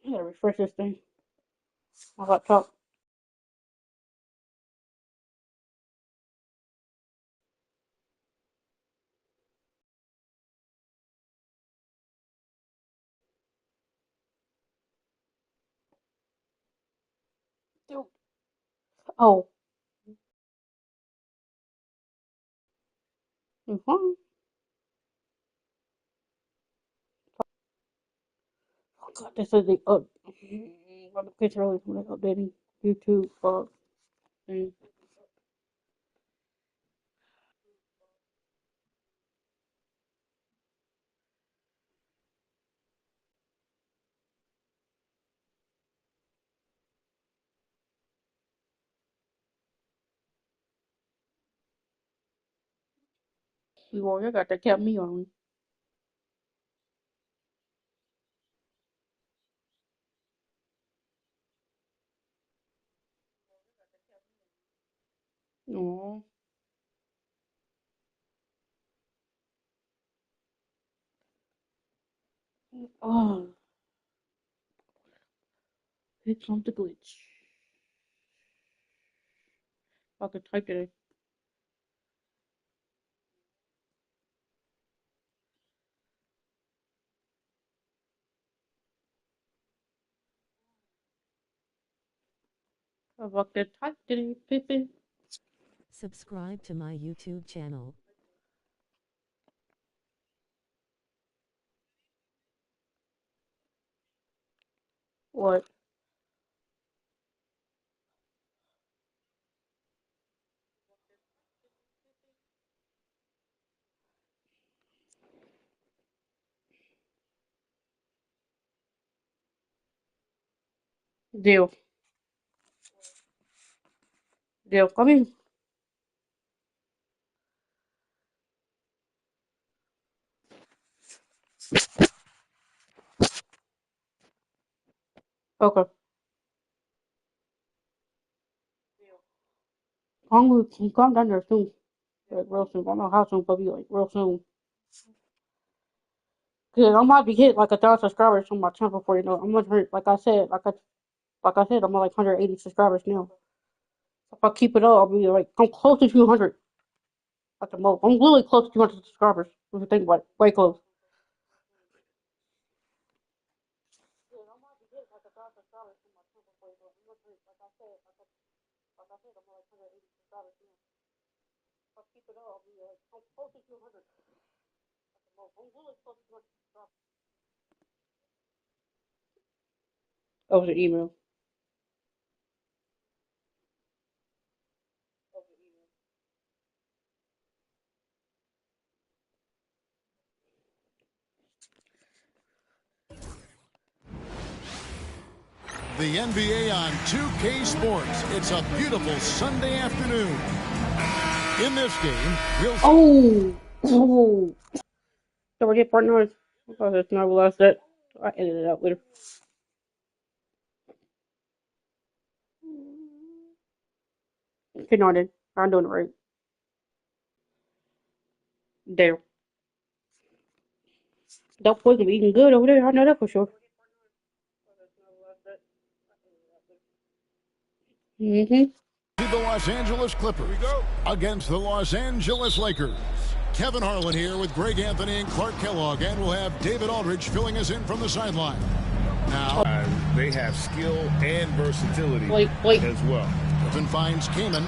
I gotta refresh this thing. My laptop. Oh. Oh God, this is the the picture always when I updating YouTube thing. You already got that kept me on. Oh. Oh. Here comes the glitch. I could type it. I could type it. Subscribe to my YouTube channel. What? Deal. Deal. Come in. Okay. He come down there soon. Like real soon. I don't know how soon, but be like real soon. Cause I might be hit like 1,000 subscribers on my channel before you know. I'm 100. Like I said, I'm at like 180 subscribers now. If I keep it up, I'll be like I'm close to 200 at the most. I'm literally close to 200 subscribers. If you think about it, way close. That was an email. The NBA on 2K Sports. It's a beautiful Sunday afternoon. In this game, we'll Oh! Oh! Don't forget partners. I just not realized that. I edited it out later. Okay, no, I didn't. I'm doing it right. There. That boy's gonna be eating good over there. I know that for sure. Mm-hmm. the Los Angeles Clippers against the Los Angeles Lakers. Kevin Harlan here with Greg Anthony and Clark Kellogg, and we'll have David Aldridge filling us in from the sideline. Now, they have skill and versatility as well. Griffin finds Kaman.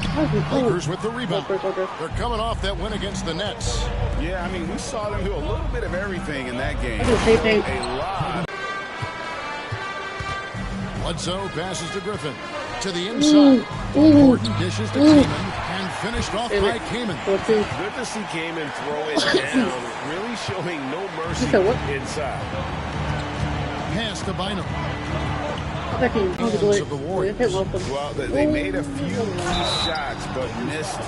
Lakers with the rebound. They're coming off that win against the Nets. Yeah, I mean, we saw them do a little bit of everything in that game. A lot. Bledsoe passes to Griffin. To the inside. Gordon dishes to Kaman and finished off by Kaman. Good to see Kaman throw it down, really showing no mercy inside. Pass to Bynum. Well, they made a few key shots, but missed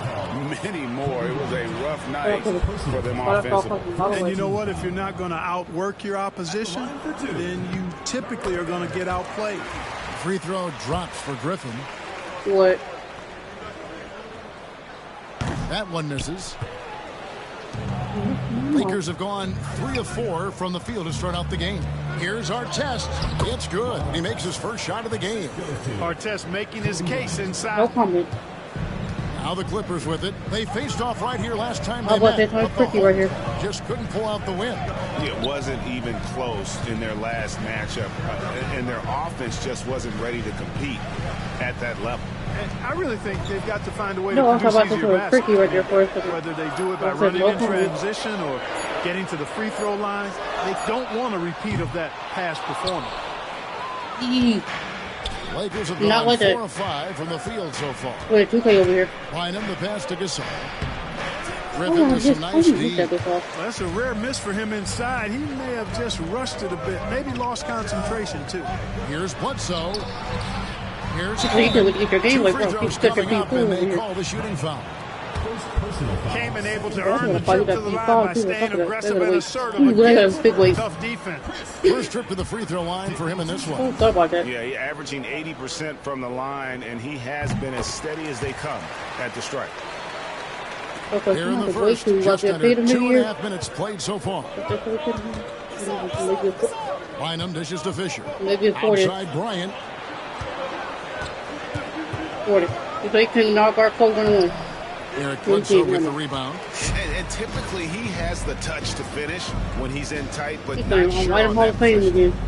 many more. It was a rough night for them offensively. And you know what? If you're not going to outwork your opposition, then you typically are going to get outplayed. Free throw drops for Griffin. What? That one misses. Lakers have gone 3 of 4 from the field to start out the game. Here's Artest. It's good. He makes his first shot of the game. Artest making his case No inside. comment. Now the Clippers with it. They faced off right here last time How they about met. that? Nice but the quickie right here. just couldn't pull out the win. It wasn't even close in their last matchup, and their offense just wasn't ready to compete at that level. And I really think they've got to find a way No, to I'm produce talking about easier this baskets. quickie right there for a second. Whether they do it by I said running no in comment. transition or getting to the free throw lines, they don't want a repeat of that past performance. Eee. Lakers have Not gone like 4 that. of 5 from the field so far. Wait, 2K over here. Bynum the pass to Gasol. Oh, Griffin with some nice D. that before. Well, that's a rare miss for him inside. He may have just rushed it a bit, maybe lost concentration too. Here's Bledsoe. Here's So you can get your game two like free that. throws Keep sticking coming up, people and over they here. call the shooting foul. Came and able to That's earn the gonna trip that to the deep line foul by too, or staying something like aggressive that. and Wait. assertive Ooh, that against was big weight. tough defense. First trip to the free throw line for him in this I one. thought about that. Yeah, he's averaging 80% from the line, and he has been as steady as they come at the stripe. Okay, Here you in the have to wait first, till you got just that under paid him 2.5 minutes played so far. Maybe Bynum dishes to Fisher. it's 40. Outside Bryant. 40. If they can knock our close on the win. Eric Bledsoe with the rebound. And typically he has the touch to finish when he's in tight, but He's not going sure to Hall on of that Fame position. again.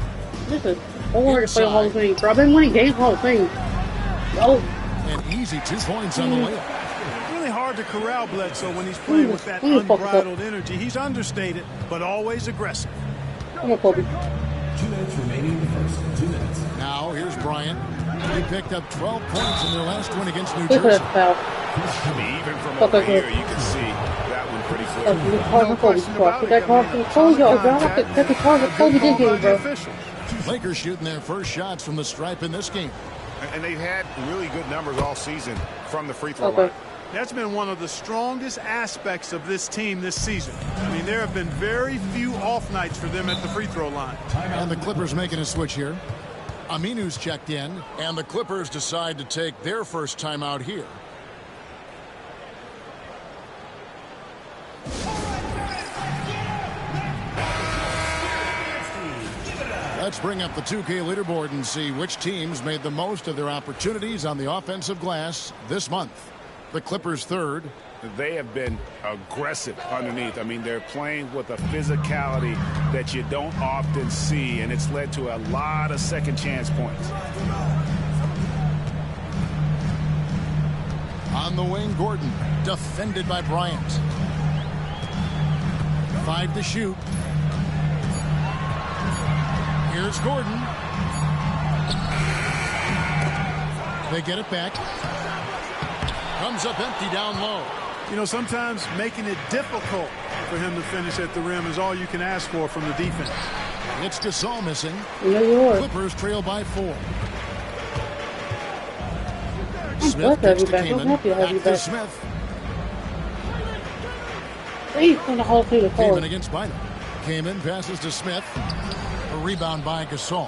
This is hard to play Hall of Fame. Bro, I've been winning games Hall of Fame. Oh, An easy 2 points on the layup. Really hard to corral Bledsoe when he's playing with that Fuck up. unbridled energy. He's understated, but always aggressive. come on, Kobe. 2 minutes remaining in the first. 2 minutes. Now here's Bryant. He picked up 12 points in their last win against New Look at Jersey. that foul. I mean, even from Fuck over up here. here, you can see that one pretty That's clear. hard for Kobe. Put that hard for Kobe, yo, bro. That's as hard as Kobe did game, bro. Lakers shooting their first shots from the stripe in this game. And they've had really good numbers all season from the free throw Okay. line. That's been one of the strongest aspects of this team this season. I mean, there have been very few off nights for them at the free throw line. And the Clippers making a switch here. Aminu's checked in, and the Clippers decide to take their first time out here. Let's bring up the 2K leaderboard and see which teams made the most of their opportunities on the offensive glass this month. The Clippers third. They have been aggressive underneath. I mean, they're playing with a physicality that you don't often see, and it's led to a lot of second chance points. On the wing, Gordon, defended by Bryant. 5 to shoot. Here's Gordon. They get it back. Comes up empty down low. You know, sometimes making it difficult for him to finish at the rim is all you can ask for from the defense. It's Gasol missing. You know you are. Clippers trail by 4. I'm Smith glad to have kicks you to back. I'm Kaman. happy to have you Back to back. Smith. He's in the Hall of Fame to Kaman call. against Bynum. Kaman passes to Smith. A rebound by Gasol.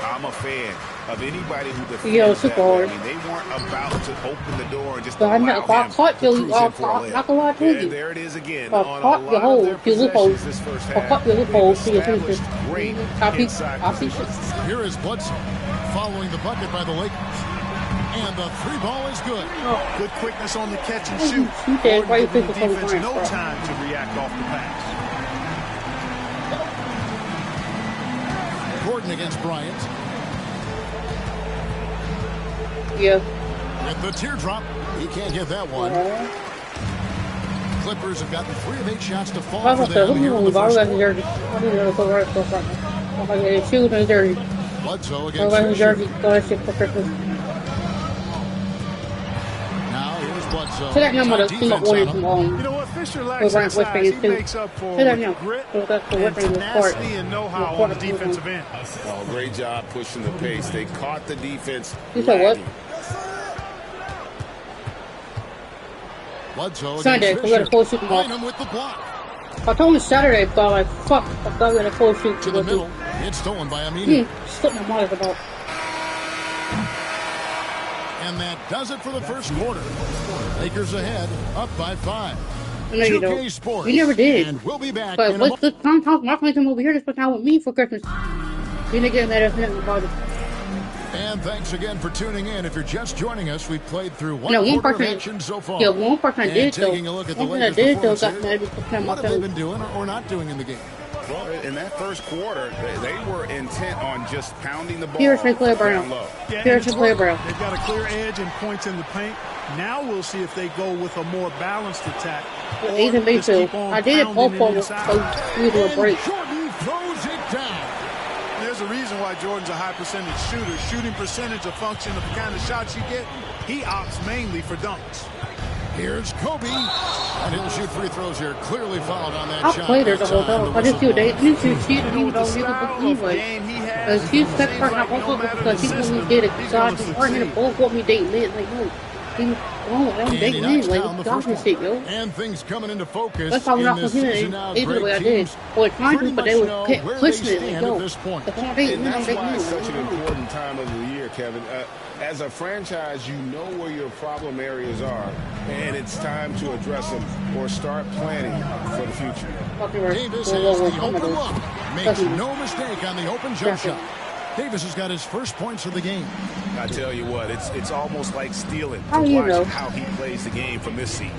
I'm a fan of anybody who defends Yo, that super way. hard. I mean, they weren't about to open the door and just But I allow know, if I him caught to you, cruise I'll in for a layup. not gonna lie to Yeah, you. there it is again. If I On caught a your lot hole, of their your loophole. possessions this first If I half, caught your they've loophole, see your established attention. great I peek, inside I peek. positions. Here is Bledsoe following the bucket by the Lakers. And the 3 ball is good. Good quickness on the catch and Oh, shoot. shoot that Gordon right giving the foot before the defense no Bryant, bro. time to react off the pass. Gordon against Bryant. Yeah. With the teardrop, he can't get that one. Clippers have gotten 3 of 8 shots to fall I for was like, them who here in you the got first his quarter. jersey? I didn't know the right stuff right now. I'm like, yeah, shoes and jersey. Bledsoe I against got his Fisher. jersey. Got that shit for Christmas. Now here's Bledsoe. Say that now, mother. Tight See my defense order on from him. You know what? Fisher lacks West in West size. He fans, too. makes up for Say that with now. grit So that's the and West Fans part. tenacity and know-how Part on the of the defensive end. Oh, great job pushing the pace. They caught the defense You said what? lagging. Bledsoe Sunday, against we got a Fisher. full shooting ball. Bynum with the block. I told him Saturday, but I'm like, fuck. I thought we had a full shoot. To the middle. It's stolen by Aminu. Slip my mind about. And that does it for the first quarter. Lakers ahead, up by 5. I know you 2K don't. Sports. You never did. And we'll be back But in a what's the sometimes Mark come over here to spend time with me for Christmas? You didn't get mad at him about it. And thanks again for tuning in. If you're just joining us, we've played through one No, one quarter of person- action so far. Yeah, one person and did though. taking a look at the One person Lakers' that did though got performance mad here, because what have they been doing or not doing in the game? Well, in that first quarter, they were intent on just pounding the ball Pierce and Clay down Brown. low. Yeah, Pierce and and Clay Brown. they've got a clear edge and points in the paint. Now we'll see if they go with a more balanced attack. or Even just Mayfield. keep on I did pounding both it of them, inside. so we do a break. Jordan throws it down. There's a reason why Jordan's a high percentage shooter. Shooting percentage a function of the kind of shots you get. He opts mainly for dunks. Here's Kobe. And he'll shoot free throws here. Clearly fouled on that I shot. played her the That whole time. time. The I didn't see what they whistle didn't see what she didn't With even the know style he of was game he has, She's it that seems person I like no also matter because the he when system, he did it. he's So I gonna just started succeed. both what me dating men. Like, no. He was I'm And he dating knocks men. down the Like, first God, one. shit, yo. And things coming into focus That's why we're in not this continuing season now. either Great way I did. teams Or trying pretty to, but much they were know where they pushing it. stand Like, yo, at this point. if I'm dating And men, I'm that's dating why men. it's such Like, an no. important time of the year, Kevin. As a franchise, you know where your problem areas are, and it's time to address them or start planning for the future. Fucking right. Davis Whoa, has whoa, the whoa, open come on, look. Makes Definitely. no mistake on the open jump Definitely. shot. Davis has got his first points of the game. I tell you what, it's almost like stealing How to you watch know? how he plays the game from this seat.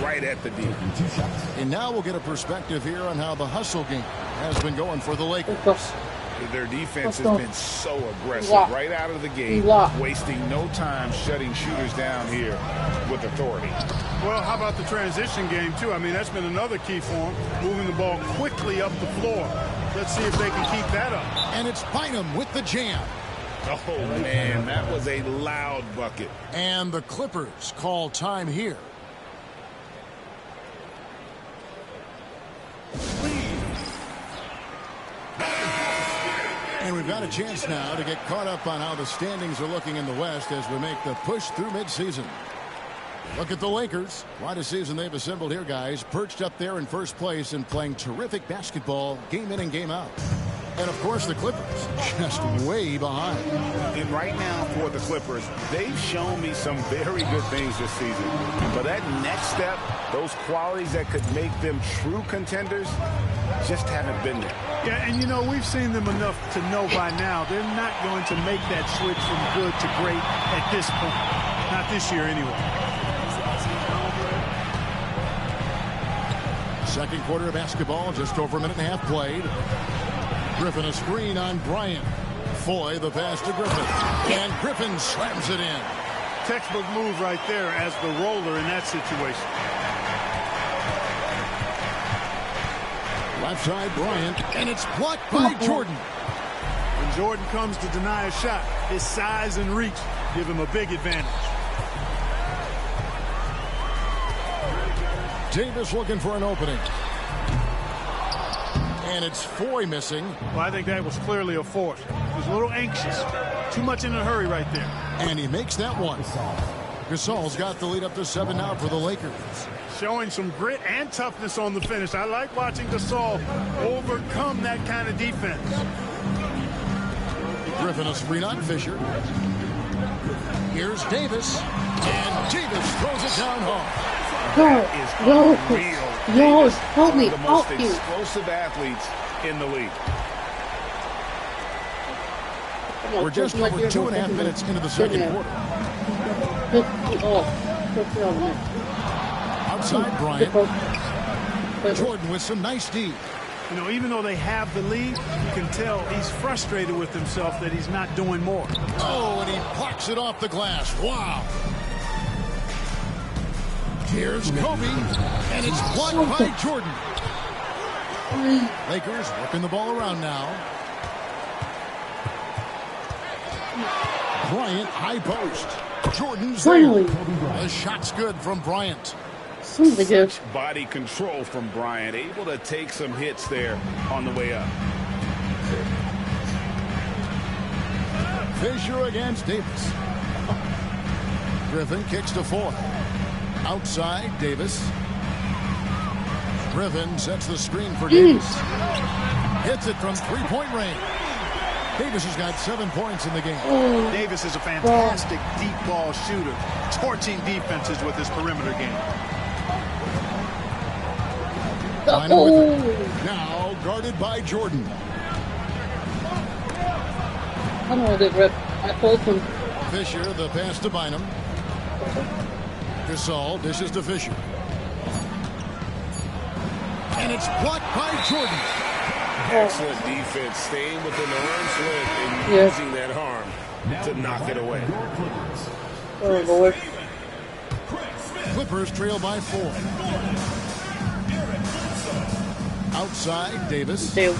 Right at the D. And now we'll get a perspective here on how the hustle game has been going for the Lakers. Their defense Let's go. has been so aggressive Lock. right out of the gate, Lock. wasting no time shutting shooters down here with authority. Well, how about the transition game, too? I mean, that's been another key for him, moving the ball quickly up the floor. Let's see if they can keep that up. And it's Bynum with the jam. Oh, man, that was a loud bucket. And the Clippers call time here. And we've got a chance now to get caught up on how the standings are looking in the West as we make the push through midseason. Look at the Lakers. Quite a season they've assembled here, guys. Perched up there in first place and playing terrific basketball game in and game out. And, of course, the Clippers just way behind. And right now for the Clippers, they've shown me some very good things this season. But that next step, those qualities that could make them true contenders, just haven't been there. Yeah, and you know, we've seen them enough to know by now they're not going to make that switch from good to great at this point. Not this year, anyway. Second quarter of basketball, just over a minute and a half played. Griffin a screen on Bryant. Foy the pass to Griffin. And Griffin slams it in. Textbook move right there as the roller in that situation. Left side Bryant. And it's blocked by Jordan. When Jordan comes to deny a shot, his size and reach give him a big advantage. Davis looking for an opening. And it's Foy missing. Well, I think that was clearly a force. He was a little anxious. Too much in a hurry right there. And he makes that one. Gasol's got the lead up to 7 now for the Lakers. Showing some grit and toughness on the finish. I like watching Gasol overcome that kind of defense. Griffin a screen on Fisher. Here's Davis. And Davis throws it down home. Yo, help me, One of the most help you. explosive athletes in the league. We're just over 2.5 minutes into the second quarter. Outside Bryant. Jordan with some nice D. You know, even though they have the lead, you can tell he's frustrated with himself that he's not doing more. Oh, and he plucks it off the glass. Wow. Here's Kobe, and it's blocked by Jordan. Lakers working the ball around now. Bryant, high post. Jordan's Finally. there. The shot's good from Bryant. Such body control from Bryant, able to take some hits there on the way up. Fisher against Davis. Griffin kicks to Foy. Outside, Davis. Griffin sets the screen for Davis. Hits it from three-point range. Davis has got 7 points in the game. Davis is a fantastic deep ball shooter, torching defenses with his perimeter game. Bynum with it. Now guarded by Jordan. I don't know good rep. I told him. Fisher, the pass to Bynum. Gasol dishes to Fisher. And it's blocked by Jordan. Excellent defense, staying within the arm's length and using that arm to knock it away. Oh, Lord. Clippers trail by 4. Outside, Davis. Damn.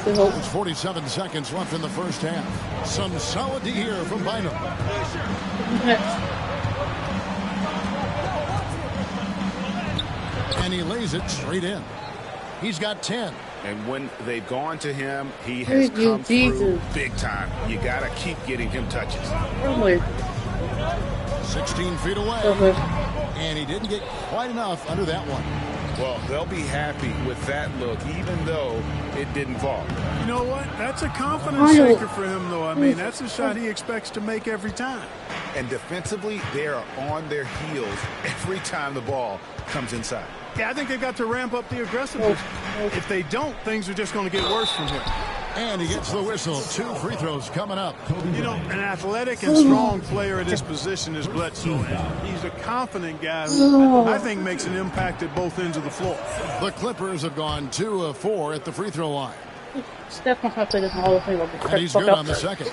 There's 47 seconds left in the first half. Some solid D here from Bynum. And he lays it straight in. He's got 10. And when they've gone to him, he has come through big time. You got to keep getting him touches. 16 feet away. And he didn't get quite enough under that one. Well, they'll be happy with that look, even though it didn't fall. You know what? That's a confidence shaker for him, though. I mean, that's a shot he expects to make every time. And defensively, they are on their heels every time the ball comes inside. Yeah, I think they've got to ramp up the aggressiveness. If they don't, things are just going to get worse from here. And he gets the whistle. 2 free throws coming up. You know, an athletic and strong player at his position is Bledsoe. He's a confident guy who I think makes an impact at both ends of the floor. The Clippers have gone 2 of 4 at the free throw line. Steph must have played this in the Hall of Fame. And he's good on the second.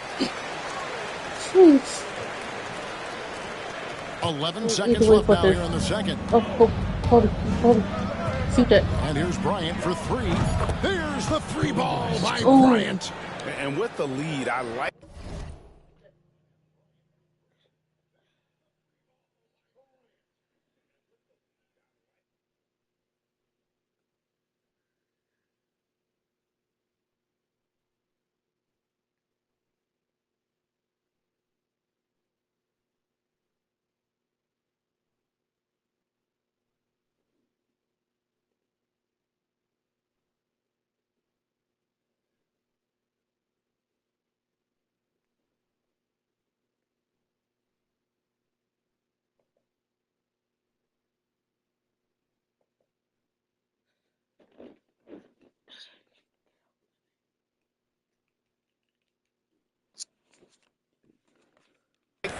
11 seconds left now here in the second. Hold it. Shoot that. And here's Bryant for 3. Here's the 3 ball by Bryant. And with the lead, I like.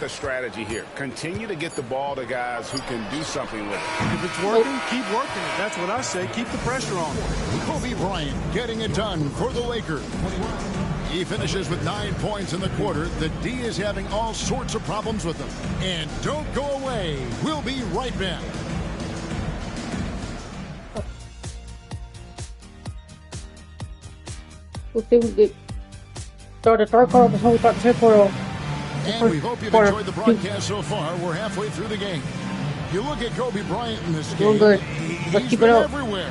The strategy here. Continue to get the ball to guys who can do something with it. If it's working, keep working it. That's what I say. Keep the pressure on. Kobe Bryant getting it done for the Lakers. He finishes with 9 points in the quarter. The D is having all sorts of problems with them. And don't go away. We'll be right back. We'll see if we get start the third quarter before we start the second quarter. And we hope you've enjoyed the broadcast so far. We're halfway through the game. You look at Kobe Bryant in this game. Doing good. Let's He's keep been it up. everywhere.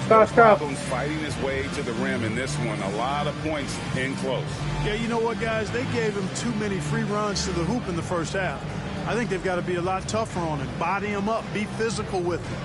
Problems fighting his way to the rim in this one. A lot of points in close. Yeah, you know what, guys? They gave him too many free runs to the hoop in the first half. I think they've got to be a lot tougher on him. Body him up. Be physical with him.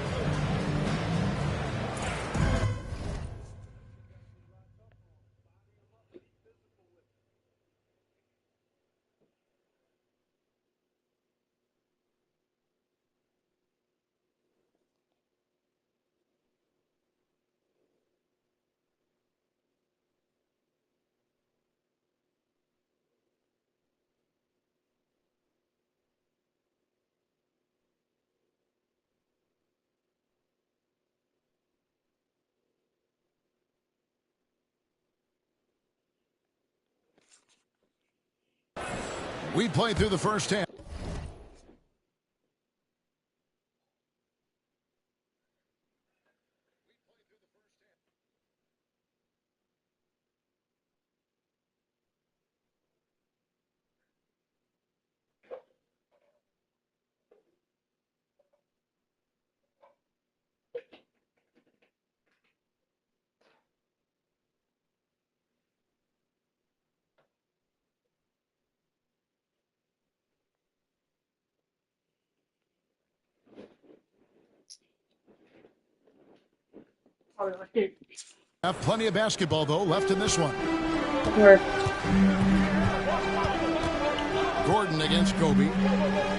We played through the first half. All right, let's get it. Have plenty of basketball, though, left in this one. Where? Gordon against Kobe.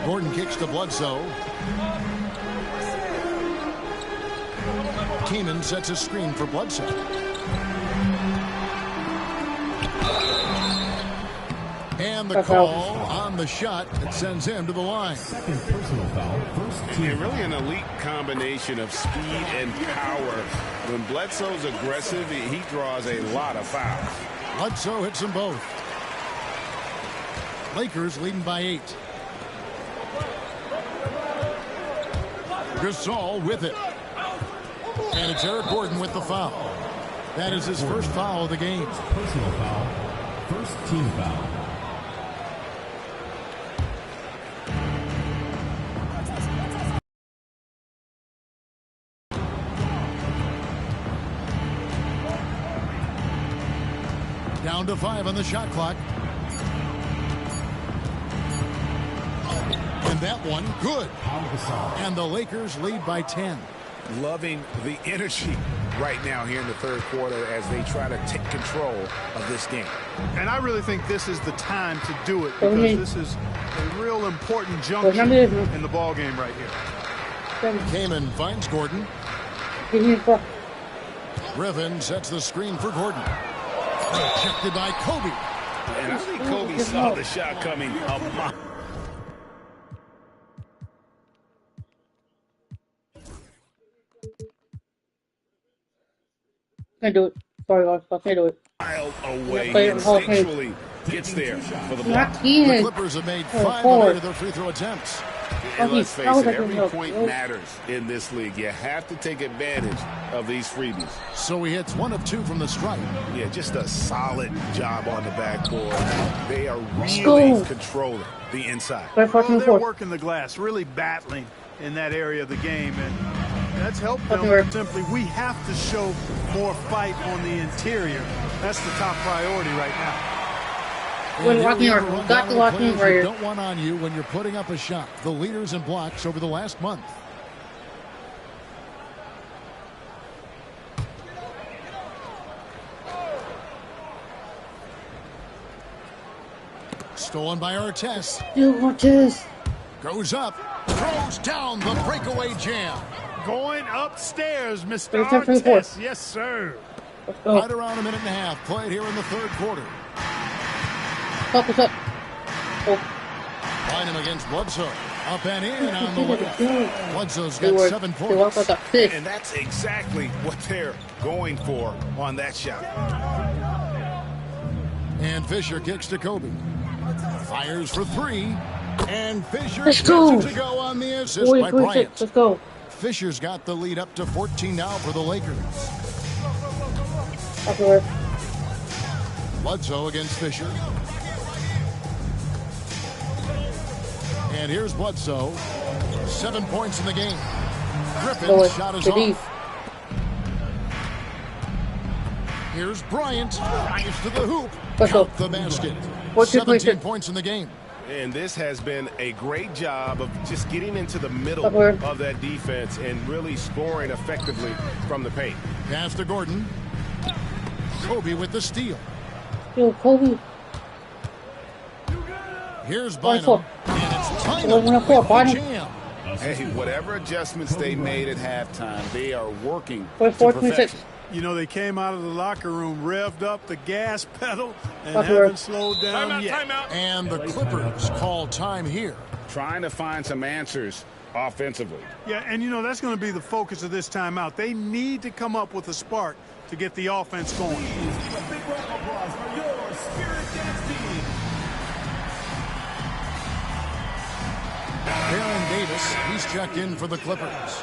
Gordon kicks to Bledsoe. Keenan sets a screen for Bledsoe. And the call on the shot that sends him to the line. Second personal foul. First team. And really an elite combination of speed and power. When Bledsoe's aggressive, he draws a lot of fouls. Bledsoe hits them both. Lakers leading by 8. Gasol with it. And it's Eric Gordon with the foul. That is his first foul of the game. Personal foul. First team foul. Down to 5 on the shot clock. And that one, good. And the Lakers lead by 10. Loving the energy right now here in the third quarter as they try to take control of this game. And I really think this is the time to do it because this is a real important junction in the ball game right here. Kaman finds Gordon. Griffin sets the screen for Gordon. Rejected by Kobe. And I think Kobe saw the shot coming a mile. Can't do it. Sorry, guys. I can't do it. Mile away, instinctually gets there for the block. The Clippers have made 5 of 8 of their free throw attempts. And let's face it, every point matters in this league. You have to take advantage of these freebies. So he hits 1 of 2 from the stripe. Yeah, just a solid job on the backboard. They are really controlling the inside. Well, they're working the glass, really battling in that area of the game, and that's helped them. Simply, we have to show more fight on the interior. That's the top priority right now. When walking over, got to watch me right here. Don't want on you when you're putting up a shot. The leaders in blocks over the last month. Stolen by Artest. Goes up, throws down the breakaway jam. Going upstairs, Mr. Artest. Yes, sir. Right around a minute and a half played here in the third quarter. Focus up. Line him against Bledsoe. Up and in on the layup. Bledsoe's got 7 points. And that's exactly what they're going for on that shot. And Fisher kicks to Kobe. Fires for 3. And Fisher Let's gets go. it to go on the assist by Bryant. Let's go. Fisher's got the lead up to 14 now for the Lakers. Bledsoe against Fisher. And here's Bledsoe. 7 points in the game. Griffin's shot is off. Here's Bryant. Drives to the hoop. Count the basket. 17 points in the game. And this has been a great job of just getting into the middle of that defense and really scoring effectively from the paint. Pass to Gordon. Kobe with the steal. Yo, Kobe. Here's Bynum. And it's Bynum. Hey, whatever adjustments they made at halftime, they are working to perfection. You know, they came out of the locker room, revved up the gas pedal, and haven't slowed down yet. Timeout. And the Clippers call time here. Trying to find some answers offensively. Yeah, and you know, that's going to be the focus of this timeout. They need to come up with a spark to get the offense going. A big round of applause for your Spirit Dance team. Baron Davis, he's checked in for the Clippers.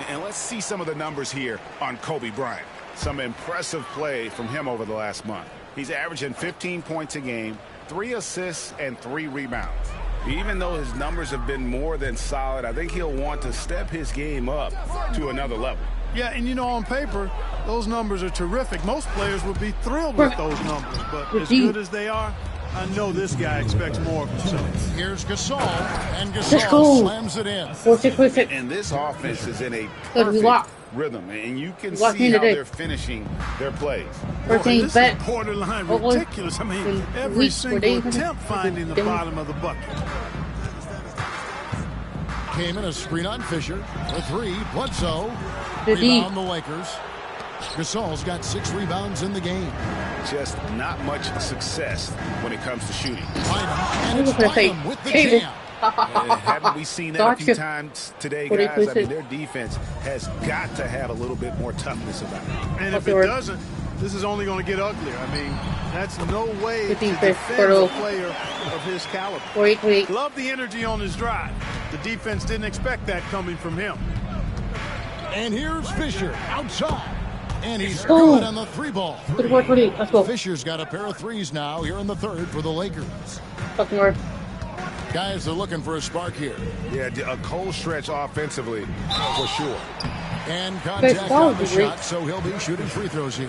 And let's see some of the numbers here on Kobe Bryant. Some impressive play from him over the last month. He's averaging 15 points a game, 3 assists, and 3 rebounds. Even though his numbers have been more than solid, I think he'll want to step his game up to another level. Yeah, and you know, on paper, those numbers are terrific. Most players would be thrilled with those numbers, but as good as they are, I know this guy expects more of himself. Here's Gasol, and Gasol slams it in. And this offense is in a perfect rhythm, and you can Watch see me how today. they're finishing their plays. Boy, Team this bet. is borderline Oh, ridiculous. I mean, in every weeks where single they- attempt finding the they- bottom of the bucket. Came in a screen on Fisher. The three, Bledsoe. Did he? Rebound the Lakers. Gasol's got 6 rebounds in the game. Just not much success when it comes to shooting. Bynum, I and was it's gonna say, Bynum with the David. jam. Haven't we seen that a few Gotcha. times today, What do you guys? I mean, say? their defense has got to have a little bit more toughness about it. And if Okay, it we're- doesn't, this is only going to get uglier. I mean, that's no way Good to defense, defend a Porto. player of his caliber. Wait. Love the energy on his drive. The defense didn't expect that coming from him. And here's Fisher outside. And he's Oh. good on the 3-ball. Good work, Rudy. Let's go. Fisher's got a pair of 3s now here in the 3rd for the Lakers. Fucking work. Guys are looking for a spark here. Yeah, a cold stretch offensively for sure. And contact foul, on the Rudy. shot, so he'll be shooting free throws here.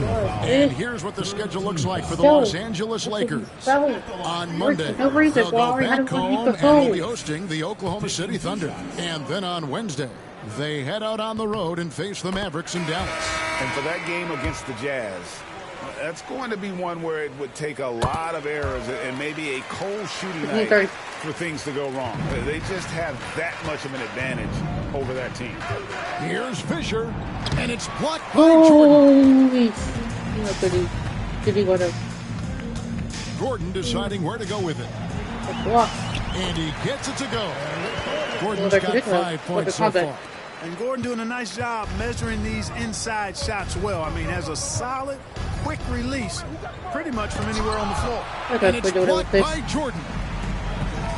Eh. And here's what the schedule looks like for the Go. Los Angeles Lakers. Foul. On Monday, No reason they'll why go we had back to keep home the and phone. will be hosting the Oklahoma City Thunder. And then on Wednesday, they head out on the road and face the Mavericks in Dallas. And for that game against the Jazz, that's going to be one where it would take a lot of errors and maybe a cold shooting night Okay. for things to go wrong. They just have that much of an advantage over that team. Here's Fisher, and it's blocked by Jordan. Holy. Did he want to Gordon deciding where to go with it. block? And he gets it to go. Gordon's that's got ridiculous. 5 What points the so combat. far. And Gordon doing a nice job measuring these inside shots well. I mean, has a solid, quick release pretty much from anywhere on the floor. And Okay, it's we're doing it with blocked this. by Jordan.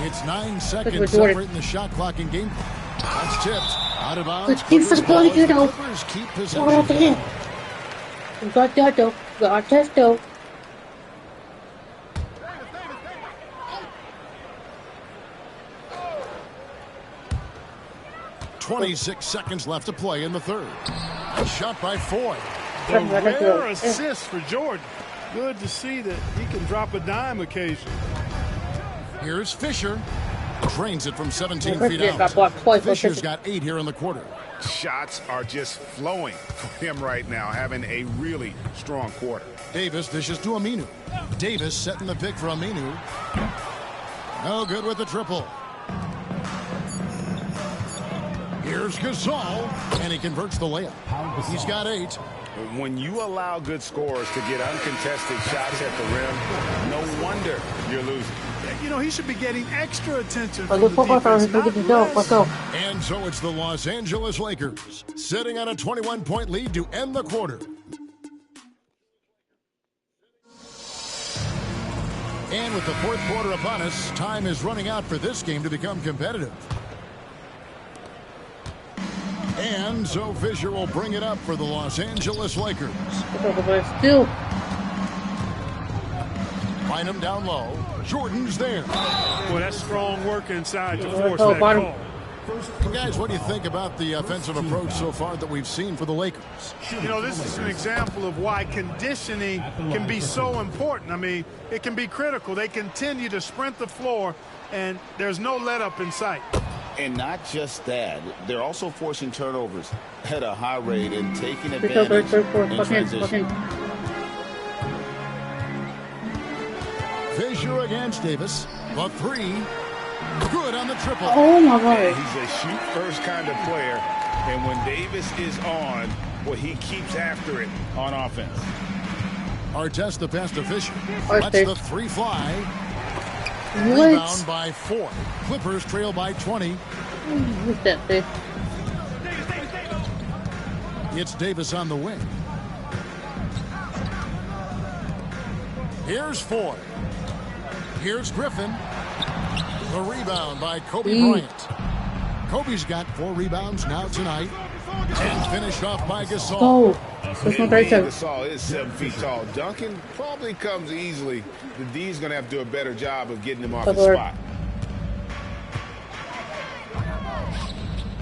It's 9 Jordan. seconds separating the shot clock in game. That's tipped. Out of bounds. Let's keep Clippers for the ball, ball as you the know. Clippers keep What possession. about him? We got that though. Got that though. 26 seconds left to play in the 3rd. A shot by Foy. A Let him rare go. assist for Jordan. Good to see that he can drop a dime occasionally. Here's Fisher. Drains it from 17 First feet year out. got blocked twice. Fisher's got 8 here in the quarter. Shots are just flowing for him right now, having a really strong quarter. Davis dishes to Aminu. Davis setting the pick for Aminu. No good with the triple. Here's Gasol, and he converts the layup. He's got 8. When you allow good scorers to get uncontested shots at the rim, no wonder you're losing. You know, he should be getting extra attention A from good the football player. defense, Look not at the dough. Let's go. And so it's the Los Angeles Lakers sitting on a 21-point lead to end the quarter. And with the 4th quarter upon us, time is running out for this game to become competitive. And so Fisher will bring it up for the Los Angeles Lakers. Still. Find him down low. Jordan's there. Well, that's strong work inside to force Oh, that bottom. call. Well, guys, what do you think about the offensive approach so far that we've seen for the Lakers? You know, this is an example of why conditioning can be so important. I mean, it can be critical. They continue to sprint the floor, and there's no let up in sight. And not just that, they're also forcing turnovers at a high rate and taking Let's go, advantage in Fuck him. transition. Fisher against Davis. The 3. Good on the triple. Oh my god. He's a shoot-first kind of player, and when Davis is on, well, he keeps after it on offense. Artest the pass to Fisher. Artest. Lets the 3 fly. What? Rebound by 4. Clippers trail by 20. Who's that thing? It's Davis on the wing. Here's Foy. Here's Griffin. The rebound by Kobe Bryant. Kobe's got 4 rebounds now tonight. And finished off by Gasol. Oh. That's not very Man, good. Gasol is 7 feet tall. Duncan probably comes easily. The D's going to have to do a better job of getting him off his Lord. spot.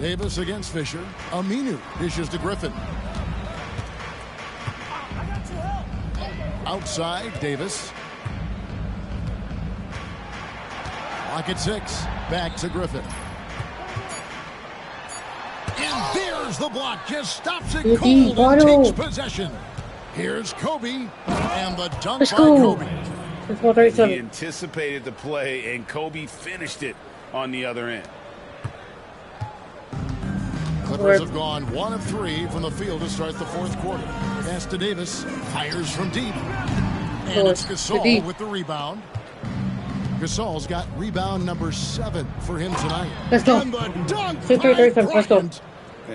Davis against Fisher. Aminu dishes to Griffin. Outside, Davis. Lock at 6. Back to Griffin. And there's Here's the block. Just stops it Good D, cold and Waddle. takes possession. Here's Kobe. And the dunk Let's by go. Kobe. He anticipated the play, and Kobe finished it on the other end. Clippers have gone 1 of 3 from the field to start the fourth quarter. Pass to Davis. Fires from deep. And it's Gasol with the rebound. Gasol's got rebound number 7 for him tonight. Let's go. And the dunk by 2-3-3, let's go. Bryant.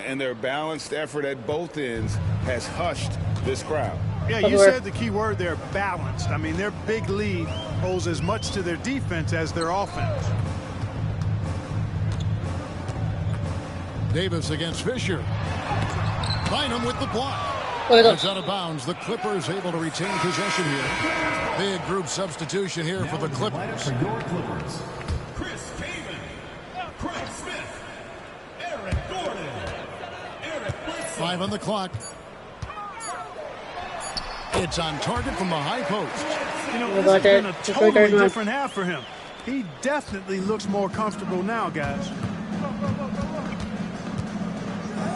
And their balanced effort at both ends has hushed this crowd. Yeah, you said the key word there, balanced. I mean, their big lead owes as much to their defense as their offense. Davis against Fisher. Bynum with the block. Let's It's out of bounds. The Clippers able to retain possession here. Big group substitution here for the Clippers. For your Clippers, Chris Kaman, Craig Smith, Eric Gordon, Eric Bledsoe. 5 on the clock. It's on target from the high post. You know, this has been a totally different half for him. He definitely looks more comfortable now, guys.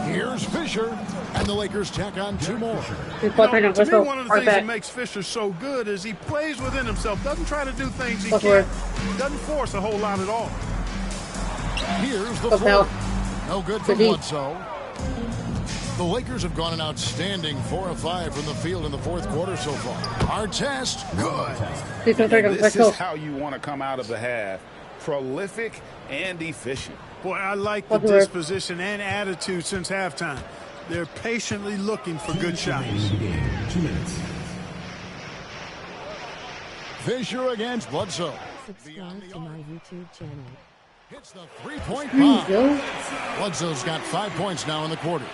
Here's Fisher, and the Lakers tack on 2 more. To me, one of the things that makes Fisher so good is he plays within himself, doesn't try to do things he can't, doesn't force a whole lot at all. Here's the floor. No good for Bledsoe. The Lakers have gone an outstanding 4 of 5 from the field in the fourth quarter so far. Our test, good. This is how you want to come out of the half. Prolific and efficient. Boy, I like the disposition and attitude since halftime. They're patiently looking for good shots. 2 minutes. Fisher against Bledsoe. Subscribe to my YouTube channel. Hits the 3-point bomb. Bledsoe's got 5 points now in the quarter.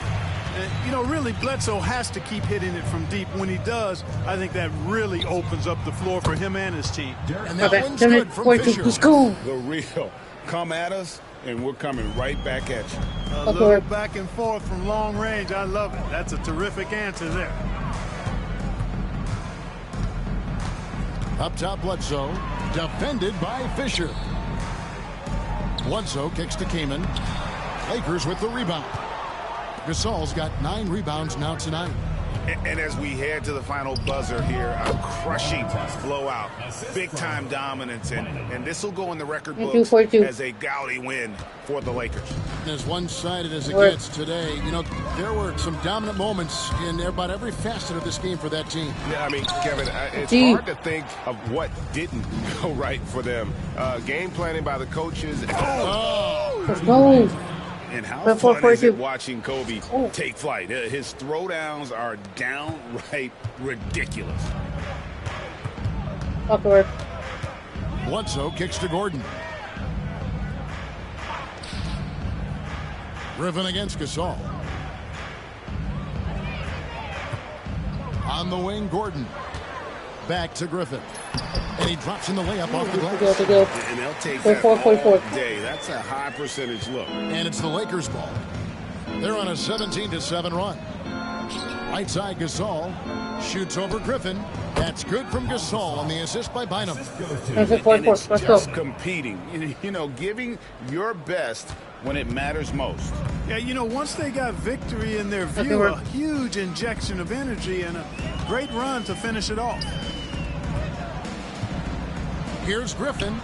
And, you know, really, Bledsoe has to keep hitting it from deep. When he does, I think that really opens up the floor for him and his team. And that one's good from Fisher. The real. Come at us, and we're coming right back at you. A little back and forth from long range. I love it. That's a terrific answer there. Up top, Bledsoe. Defended by Fisher. Bledsoe kicks to Kaman. Lakers with the rebound. Gasol's got 9 rebounds now tonight. And as we head to the final buzzer here, a crushing blowout, big-time dominance, and this will go in the record books as a gaudy win for the Lakers. As one-sided as it gets today, you know, there were some dominant moments in about every facet of this game for that team. Yeah, I mean, Kevin, it's hard to think of what didn't go right for them. Game planning by the coaches. And how fun is it watching Kobe take flight? His throwdowns are downright ridiculous. Bledsoe kicks to Gordon. Griffin against Gasol. On the wing, Gordon. Back to Griffin. And he drops in the layup off the glass. And they'll take that all day. That's a high percentage look. And it's the Lakers' ball. They're on a 17-7 run. Right side, Gasol shoots over Griffin. That's good from Gasol on the assist by Bynum. And it's just competing. You know, giving your best when it matters most. Yeah, you know, once they got victory in their view, a huge injection of energy and a great run to finish it off. Here's Griffin.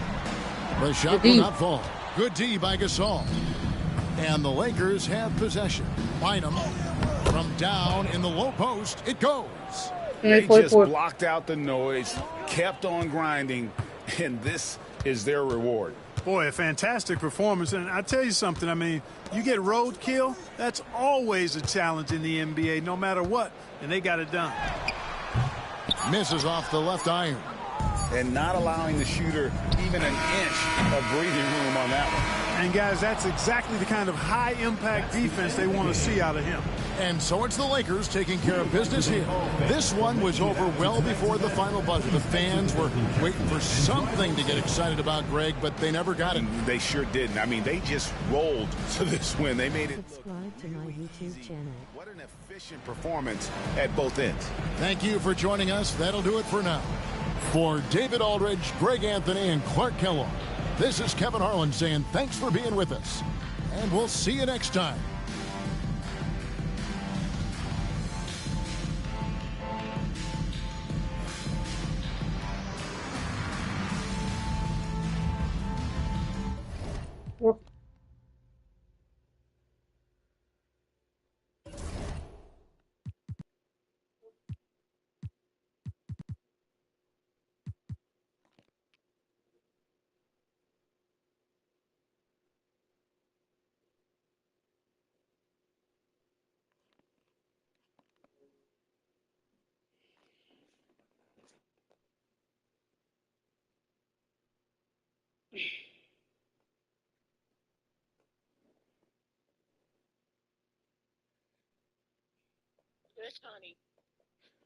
The shot will not fall. Good D by Gasol. And the Lakers have possession. Bynum from down in the low post. It goes. They just blocked out the noise, kept on grinding, and this is their reward. Boy, a fantastic performance. And I tell you something, I mean, you get roadkill, that's always a challenge in the NBA, no matter what. And they got it done. Misses off the left iron. And not allowing the shooter even an inch of breathing room on that one. And, guys, that's exactly the kind of high-impact defense they want to see out of him. And so it's the Lakers taking care of business here. This one was over well before the final buzzer. The fans were waiting for something to get excited about, Greg, but they never got it. They sure didn't. I mean, they just rolled to this win. They made it. Subscribe to my YouTube channel. What an efficient performance at both ends. Thank you for joining us. That'll do it for now. For David Aldridge, Greg Anthony, and Clark Kellogg, this is Kevin Harlan saying thanks for being with us. And we'll see you next time.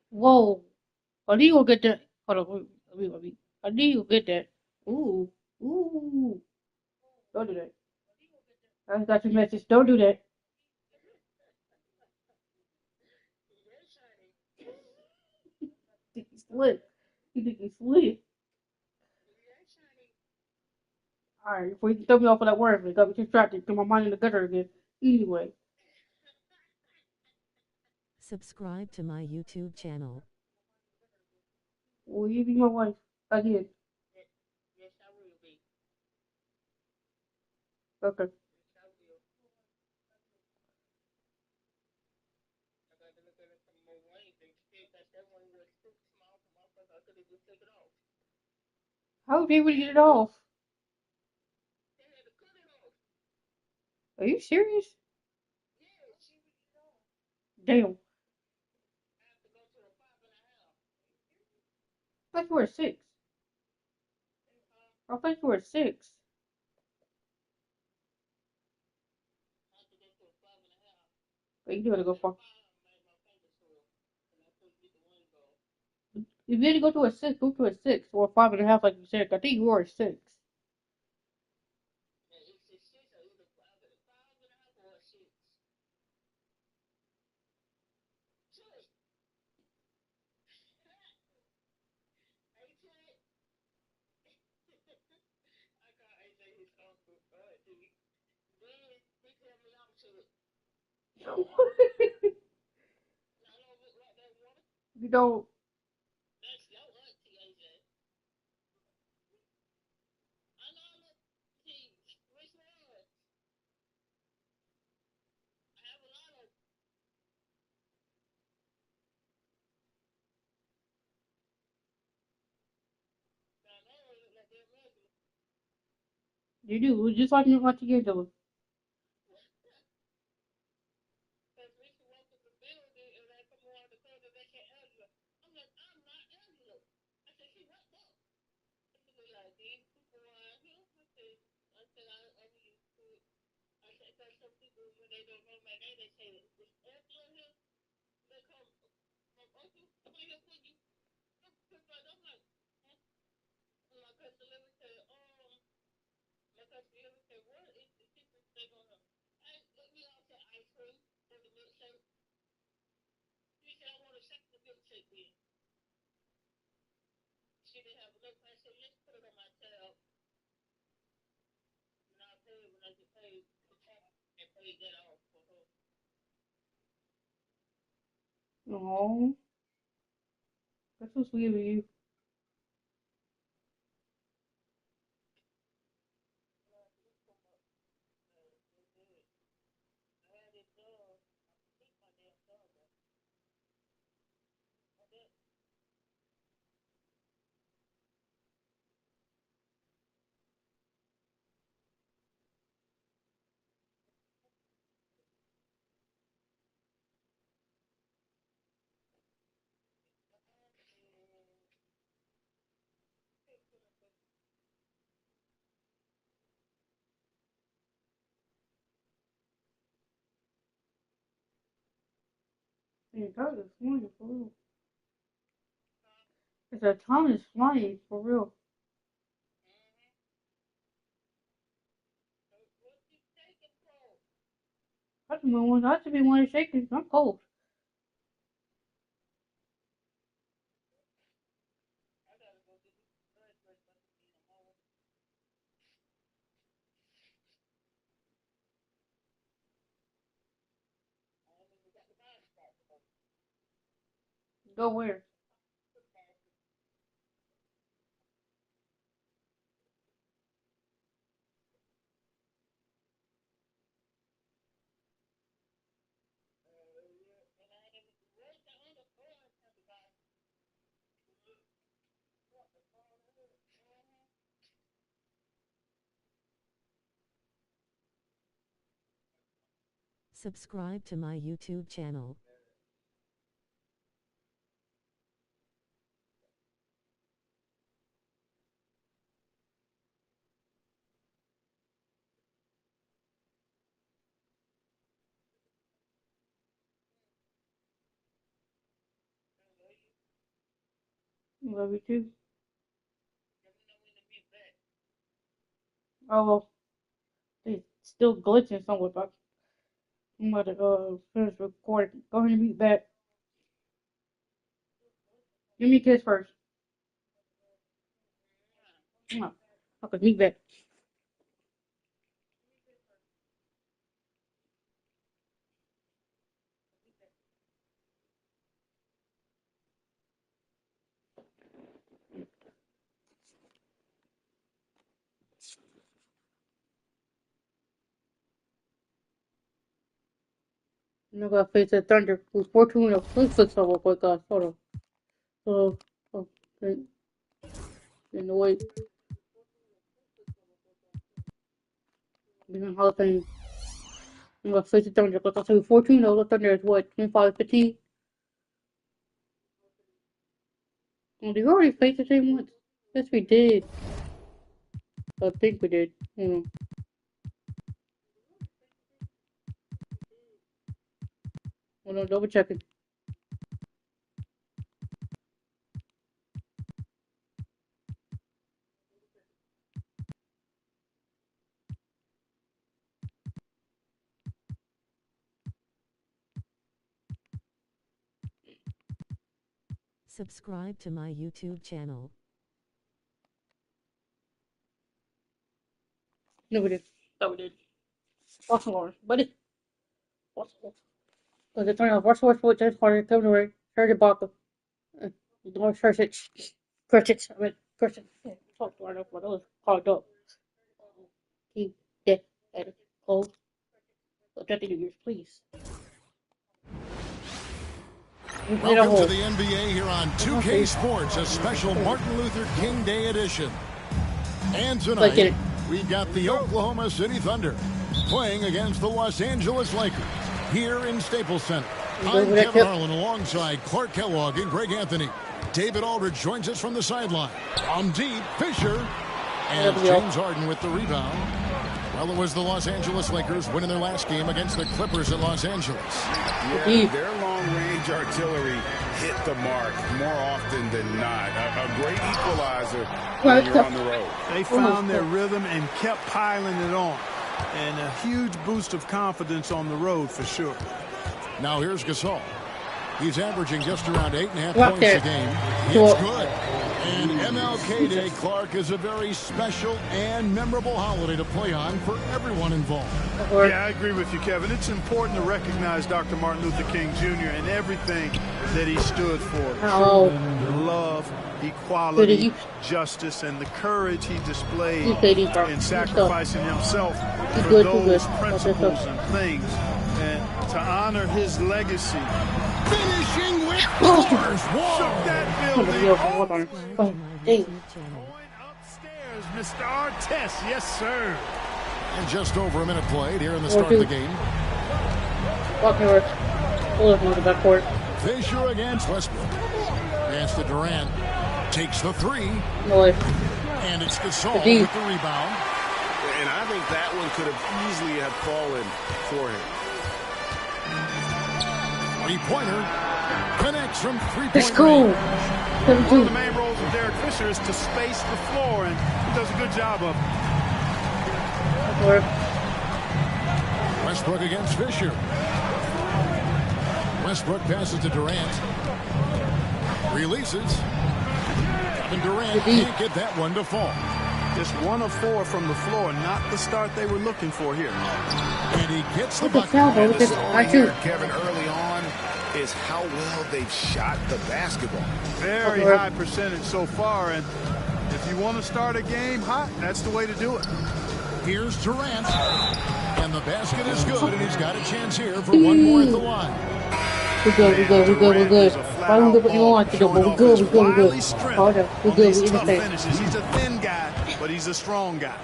Whoa. I knew you'll get that. Hold on, wait. I knew you'll get that. Ooh. Ooh. Don't do that. I got your message. Don't do that. You think he's slick. You think he's slick. Alright, before you throw me off of that word, it got me distracted. Get my mind in the gutter again. Anyway. Subscribe to my YouTube channel. Will you be my wife? Again. Okay. How did we get it off? Are you serious? Damn. I thought you were 6. I thought you were 6. But you gotta go far. If you need to go to a 6, go to a 6 or 5.5 like you said. I think you were a 6. You don't. You do. Just like me watching you do. No. That's so sweet of you. Man, that is flying for real. It's a time is flying for real. I should be one shaking. I'm cold. Go where? Subscribe to my YouTube channel. Love you too. Oh, well, it's still glitching somewhere, but I'm about to finish recording. Go ahead and mute back. Give me a kiss first. Okay, mute back. I'm gonna face the Thunder with 14 of let's fix that real quick, guys. Hold on. Okay. In the way. Hall of Fame. I'm gonna face the Thunder. Like I said, 14 of the Thunder is what? 25-15? Well, did we already face the same once? Yes, we did. I think we did. Hold on, double checking. Subscribe to my YouTube channel. No, we did. That we did. Awesome, Lawrence. Buddy. Awesome. Because it's turning off. Russell Westbrook, James Harden, Kevin Durant, Serge Ibaka, Lawrence Hershich, Kerchich. I mean, Kerchich. Yeah, talk right up. My nose clogged up. Keep that at it. Close. Protect your ears, please. Welcome to the NBA here on 2K Sports, a special Martin Luther King Day edition. And tonight, we've got the Oklahoma City Thunder playing against the Los Angeles Lakers here in Staples Center. I'm Kevin Harlan alongside Clark Kellogg and Greg Anthony. David Aldridge joins us from the sideline. On deep, Fisher. And James Harden with the rebound. Well, it was the Los Angeles Lakers winning their last game against the Clippers in Los Angeles. Yeah, their long-range artillery hit the mark more often than not. A great equalizer when you're on the road. They found their rhythm and kept piling it on. And a huge boost of confidence on the road for sure. Now here's Gasol. He's averaging just around 8.5 points a game. It's good. And MLK Day, Clark, is a very special and memorable holiday to play on for everyone involved. Yeah, I agree with you, Kevin. It's important to recognize Dr. Martin Luther King Jr. and everything that he stood for. The love, equality, justice, and the courage he displayed in sacrificing himself for those principles and things. And to honor his legacy. Finishing with scores. Shook that building. Point upstairs, Mr. Artest. Yes, sir. And just over a minute played here in the start of the game. Fisher against Westbrook. Pass to Durant. Takes the three. And it's Gasol with the rebound. And I think that one could have easily have fallen for him. Three-pointer connects from three-point range. One of the main roles of Derek Fisher is to space the floor, and he does a good job of it. Westbrook against Fisher. Westbrook passes to Durant. Releases. And Durant can't get that one to fall. Just 1 of 4 from the floor, not the start they were looking for here. And he gets the bucket. And the story here, Kevin, early on is how well they've shot the basketball. Very high percentage so far, and if you want to start a game hot, that's the way to do it. Here's Durant, and the basket is good, and he's got a chance here for one more at the line. We're good. I don't get what you want to do, but we're good. Hold on, we're good. He's a thin guy, but he's a strong guy.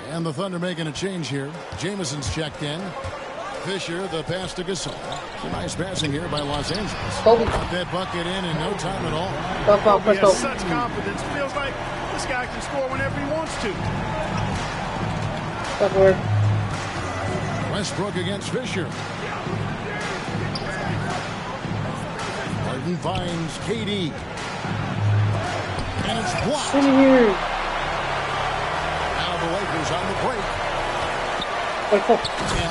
And the Thunder making a change here. Jameson's checked in. Fisher, the pass to Gasol. Nice passing here by Los Angeles. Got that bucket in no time at all. He has such confidence. Feels like this guy can score whenever he wants to. Westbrook against Fisher. Harden finds KD. And it's blocked. Come here. Now the Lakers on the break. And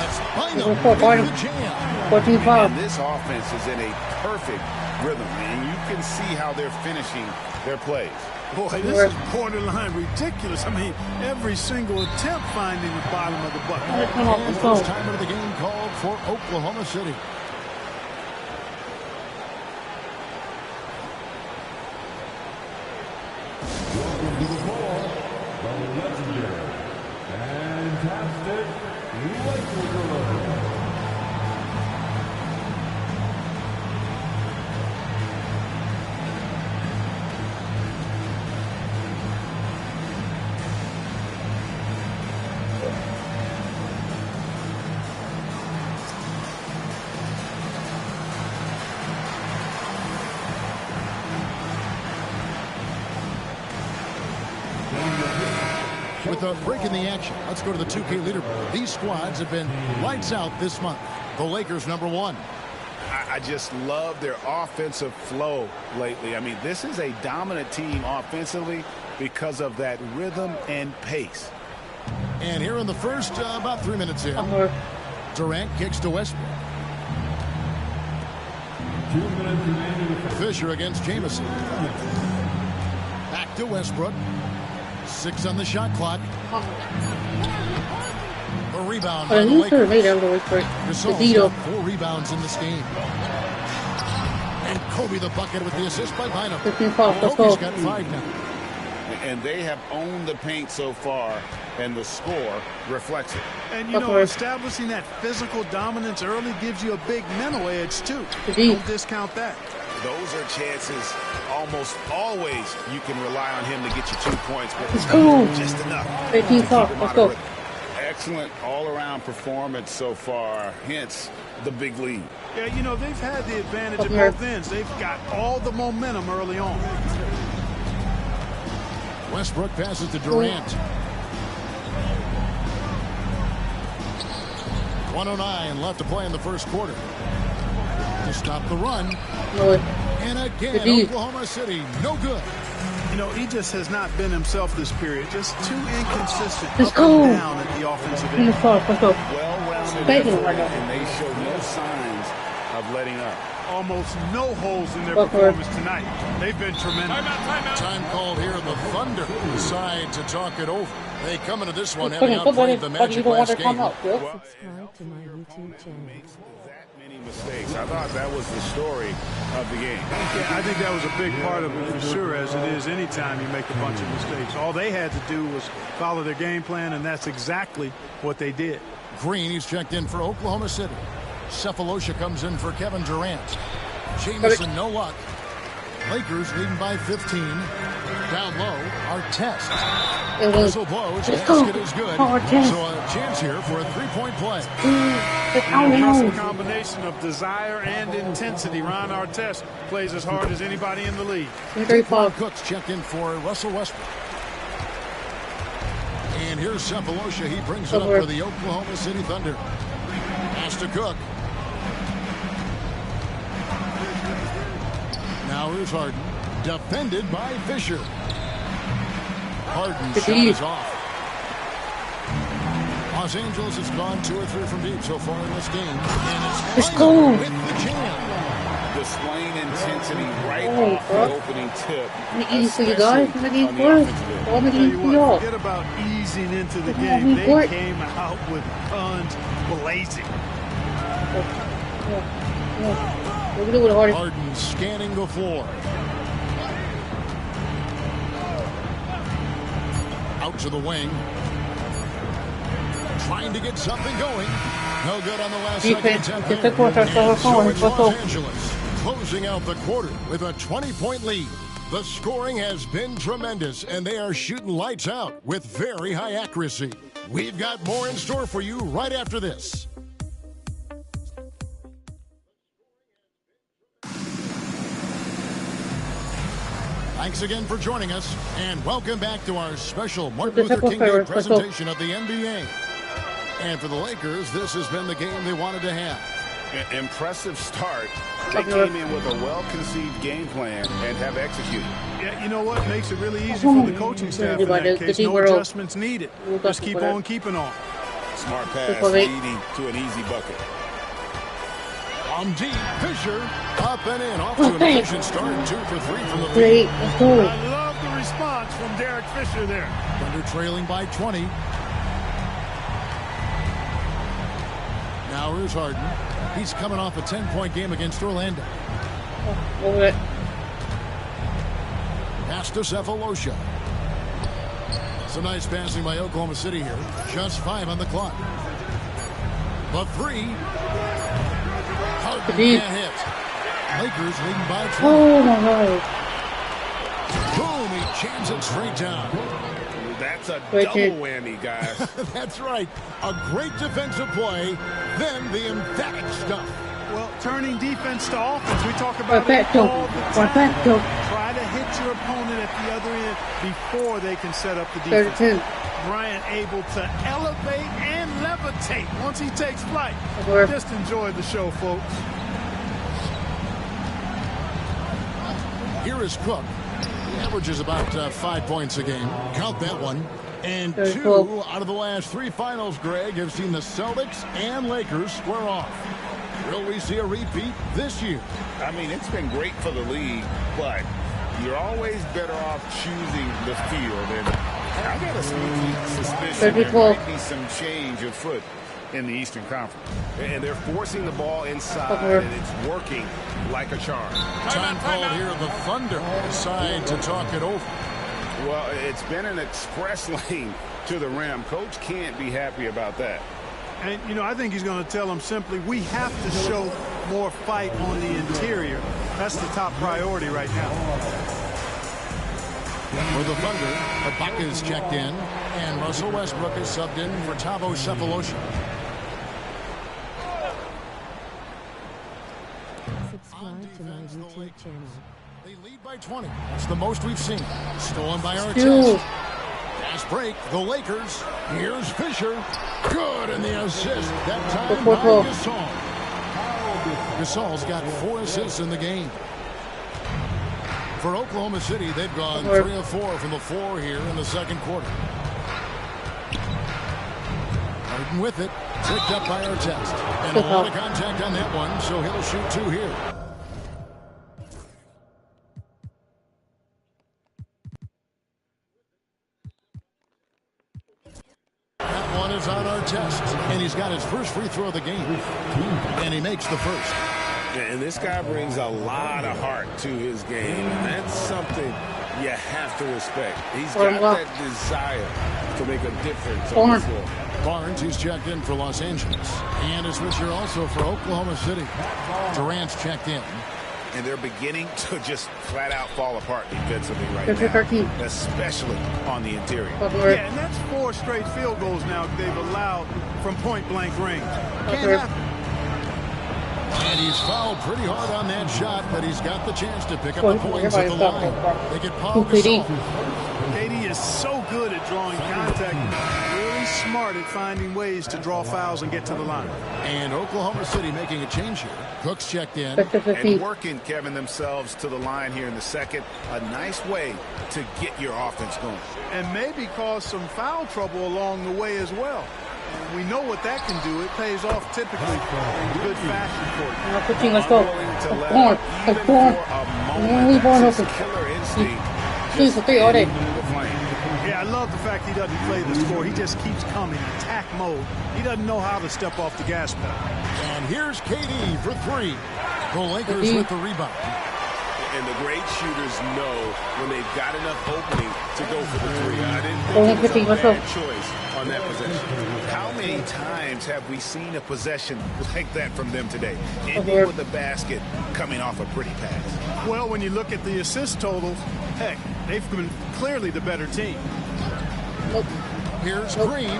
it's byumn with the jam. 14-5. And this offense is in a perfect rhythm, and you can see how they're finishing their plays. Boy, this is borderline ridiculous. I mean, every single attempt finding the bottom of the bucket. And first time of the game called for Oklahoma City. Welcome to the ball, the legendary, fantastic Lakers. With a break in the action, let's go to the 2K leaderboard. These squads have been lights out this month. The Lakers #1. I just love their offensive flow lately. I mean, this is a dominant team offensively because of that rhythm and pace. And here in the first, about 3 minutes in, Durant kicks to Westbrook. 2 minutes remaining. Fisher against Jamison. Back to Westbrook. 6 on the shot clock. A rebound by the Lakers. Gasol's got 4 rebounds in this game. And Kobe the bucket with the assist by byumn. Kobe's got 5 now. And they have owned the paint so far, and the score reflects it. And, you know, establishing that physical dominance early gives you a big mental edge, too. Don't discount that. Those are chances almost always you can rely on him to get you 2 points, but just enough. 18-5. Let's go. Excellent all-around performance so far, hence the big lead. Yeah, you know, they've had the advantage at both ends. They've got all the momentum early on. Westbrook passes to Durant. 1:09 left to play in the first quarter. To stop the run. And again, Oklahoma City, no good. You know, he just has not been himself this period. Just too inconsistent. Let's up go. and down at the offensive end. Let's go. Well-rounded Bacon effort, right now. and they show no signs of letting up. Almost no holes in their performance tonight. They've been tremendous. Time called here. The Thunder decide to talk it over. They come into this one having outplayed the Magic last game. Subscribe to my YouTube channel. That many mistakes. I thought that was the story of the game. Yeah, I think that was a big part of it for sure, as it is anytime you make a bunch of mistakes. All they had to do was follow their game plan, and that's exactly what they did. Green, he's checked in for Oklahoma City. Cephalosha comes in for Kevin Durant. Jamison, no luck. Lakers leading by 15. Down low, Artest. Whistle blows, basket is good. So a chance here for a three-point play. An impressive combination of desire and intensity. Ron Artest plays as hard as anybody in the league. Cooks checked in for Russell Westbrook. And here's Cephalosha. He brings it up for the Oklahoma City Thunder. Pass to Cook. Now here's Harden. Defended by Fisher. Harden's shot is off. Los Angeles has gone 2 or 3 from deep so far in this game. And it's byumn with the jam. Displaying intensity right off the opening tip. You guys, Forget about easing into the game. They came out with guns blazing. Harden scanning the floor. Out to the wing. Trying to get something going. No good on the last second attempt. And so it's Los Angeles closing out the quarter with a 20-point lead. The scoring has been tremendous, and they are shooting lights out with very high accuracy. We've got more in store for you right after this. Thanks again for joining us, and welcome back to our special Martin Luther King Day presentation of the NBA. And for the Lakers, this has been the game they wanted to have. Impressive start. They came in with a well-conceived game plan and have executed. Yeah, you know what makes it really easy for the coaching staff in that case. No adjustments needed. Just keep on keeping on. Smart pass leading to an easy bucket. On deep, Fisher up and in, off to an efficient start. 2 for 3 from the Great. field. Let's go. I love the response from Derek Fisher there. Thunder trailing by 20. Now here's Harden. He's coming off a 10-point game against Orlando. Over it. Pass to Cephalosha. Some nice passing by Oklahoma City here. Just 5 on the clock. The 3. Harden can't hit. Lakers leading by 20. Oh my God. Boom, he jams it straight down. That's a Great double hit. whammy, guys. That's right. A great defensive play, then the emphatic stuff. Well, turning defense to offense, we talk about it Perfecto. all the time. Perfecto. Try to hit your opponent at the other end before they can set up the defense. 32. Bryant able to elevate and levitate once he takes flight. Over. Just enjoy the show, folks. Here is Cook. He averages about 5 points a game. Count that one. And 2 cool. out of the last 3 finals, Greg, have seen the Celtics and Lakers square off. Will we see a repeat this year? I mean, it's been great for the league, but you're always better off choosing the field. And I got a sneaky suspicion there might be some change afoot in the Eastern Conference. And they're forcing the ball inside, and it's working like a charm. Time called here. The Thunder decide to talk it over. Well, it's been an express lane to the rim. Coach can't be happy about that. And, you know, I think he's going to tell them simply, we have to show more fight on the interior. That's the top priority right now. For the Thunder, Ibaka's checked in, and Russell Westbrook is subbed in for Thabo Cephalosha. Subscribe to my YouTube channel. They lead by 20. That's the most we've seen. Stolen by Artest. Fast break, the Lakers. Here's Fisher. Good in the assist. That time by Gasol. Gasol's got 4 assists in the game. For Oklahoma City, they've gone 3 of 4 from the floor here in the second quarter. Harden with it. Picked up by Artest. And a lot of contact on that one, so he'll shoot 2 here. That one is on Artest, and he's got his first free throw of the game. And he makes the first. And this guy brings a lot of heart to his game, and that's something you have to respect. He's got that desire to make a difference on the floor. Barnes, who's checked in for Los Angeles. And a switcher also for Oklahoma City. Durant's checked in. And they're beginning to just flat out fall apart defensively right now, especially on the interior. Yeah, and that's 4 straight field goals now they've allowed from point-blank range. Can't happen. And he's fouled pretty hard on that shot, but he's got the chance to pick up the points at the line. They get Paul Gasol. KD is so good at drawing contact, really smart at finding ways to draw fouls and get to the line. And Oklahoma City making a change here. Cook's checked in. And working, Kevin, themselves to the line here in the second. A nice way to get your offense going. And maybe cause some foul trouble along the way as well. We know what that can do. It pays off typically in good fashion for you. Let's go. Yeah, I love the fact he doesn't play the score. He just keeps coming, attack mode. He doesn't know how to step off the gas pedal. And here's KD for 3. The Lakers with the rebound. And the great shooters know when they've got enough opening to go for the 3. I didn't think it was a bad choice on that possession. How many times have we seen a possession like that from them today? Ending with the basket coming off a pretty pass. Well, when you look at the assist totals, heck, they've been clearly the better team. Here's Green.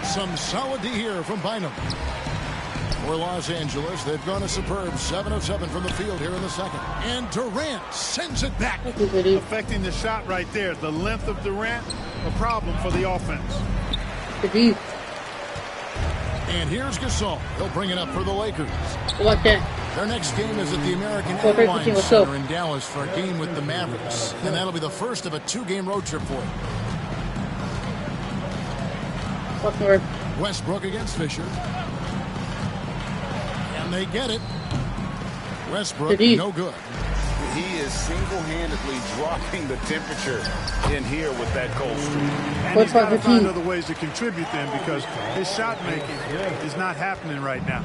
Some solid D here from Bynum. For Los Angeles, they've gone a superb 7 of 7 from the field here in the second. And Durant sends it back. Affecting the shot right there. The length of Durant, a problem for the offense. And here's Gasol. He'll bring it up for the Lakers. Like that. Their next game is at the American Well, great Airlines team, what's Center up? in Dallas for a game with the Mavericks. And that'll be the first of a 2-game road trip for him. What's more? Westbrook against Fisher. And they get it. Westbrook, no good. He is single-handedly dropping the temperature in here with that cold streak. And he's got to find other ways to contribute then, because his shot making is not happening right now.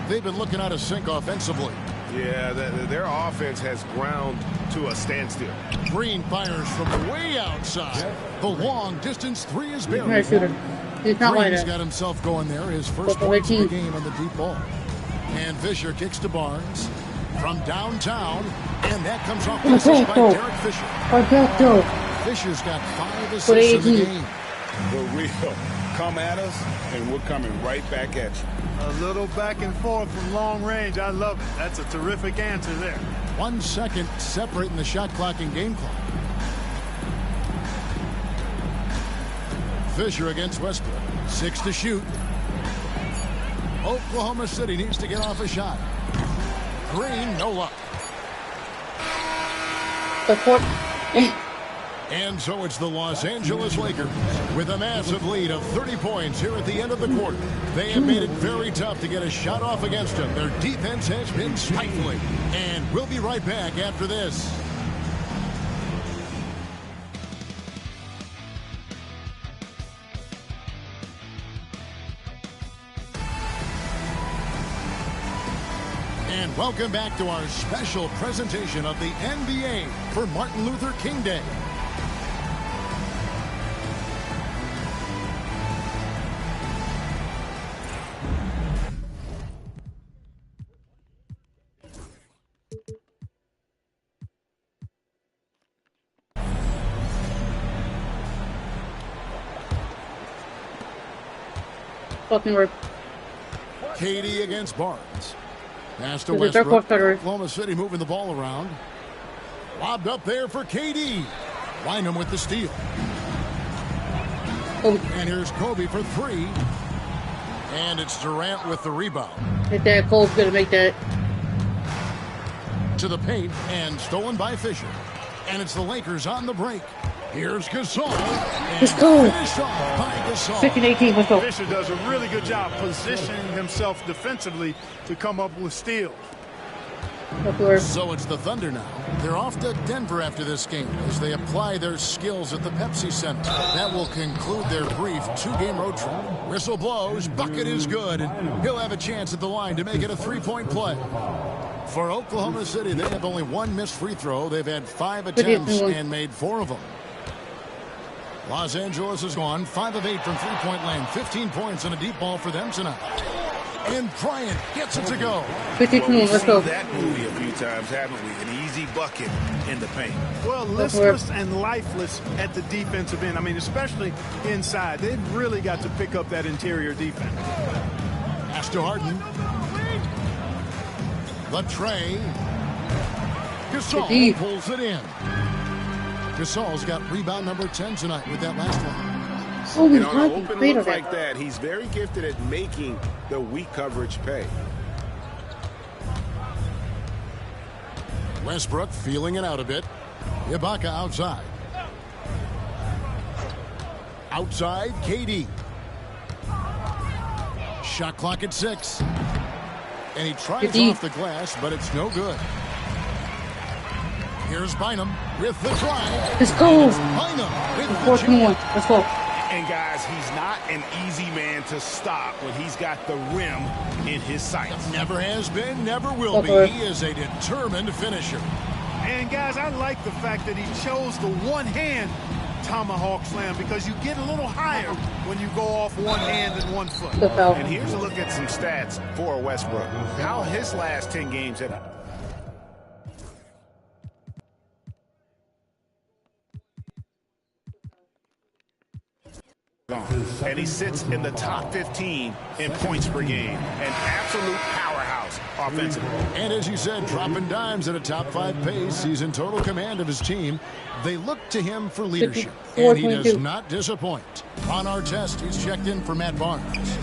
They've been looking out of sync offensively. Yeah, their offense has ground to a standstill. Green fires from way outside. The long-distance three is buried. Nice shooter. He's not like Green's that. got himself going there. His first points of the game on the deep ball. And Fisher kicks to Barnes from downtown. And that comes off the assist by Derek Fisher. Fisher's got 5 assists in the game. For real. Come at us, and we're coming right back at you. A little back and forth from long range. I love it. That's a terrific answer there. 1 second separating the shot clock and game clock. Fisher against Westbrook. 6 to shoot. Oklahoma City needs to get off a shot. Green, no luck. And so it's the Los Angeles Lakers with a massive lead of 30 points here at the end of the quarter. They have made it very tough to get a shot off against them. Their defense has been stifling. And we'll be right back after this. And welcome back to our special presentation of the NBA for Martin Luther King Day. Fucking work. KD against Barnes. Pass to Westbrook. Oklahoma City moving the ball around. Lobbed up there for KD. Byumn with the steal. And here's Kobe for 3. And it's Durant with the rebound. Hit that. Cole's gonna make that. To the paint and stolen by Fisher. And it's the Lakers on the break. Here's Gasol. Let's go. Finished off by Gasol. 15-18. Let's go. Fisher does a really good job positioning himself defensively to come up with steals. So it's the Thunder now. They're off to Denver after this game as they apply their skills at the Pepsi Center. That will conclude their brief 2-game road trip. Whistle blows, bucket is good, and he'll have a chance at the line to make it a 3-point play. For Oklahoma City, they have only 1 missed free throw. They've had 5 attempts and made 4 of them. Los Angeles has gone 5 of 8 from three-point land. 15 points and a deep ball for them tonight. And Bryant gets it to go. 52. Let's go. That movie a few times, haven't we? An easy bucket in the paint. Well, listless and lifeless at the defensive end. I mean, especially inside. They've really got to pick up that interior defense. Pass to Harden. The tray. Gasol pulls it in. Gasol's got rebound number 10 tonight with that last one. And on an open look like that, he's very gifted at making the weak coverage pay. Westbrook feeling it out a bit. Ibaka outside. Outside, KD. Shot clock at 6. And he tries off the glass, but it's no good. Here's Byumn with the drive. Let's go. Byumn with the 14-1. Let's go. And guys, he's not an easy man to stop when he's got the rim in his sights. Never has been, never will be. He is a determined finisher. And guys, I like the fact that he chose the one-hand tomahawk slam, because you get a little higher when you go off one hand and 1 foot. And here's a look at some stats for Westbrook. How his last 10 games have and he sits in the top 15 in points per game. An absolute powerhouse offensively. And as you said, dropping dimes at a top-5 pace. He's in total command of his team. They look to him for leadership, and he does not disappoint. On our test, he's checked in for Matt Barnes.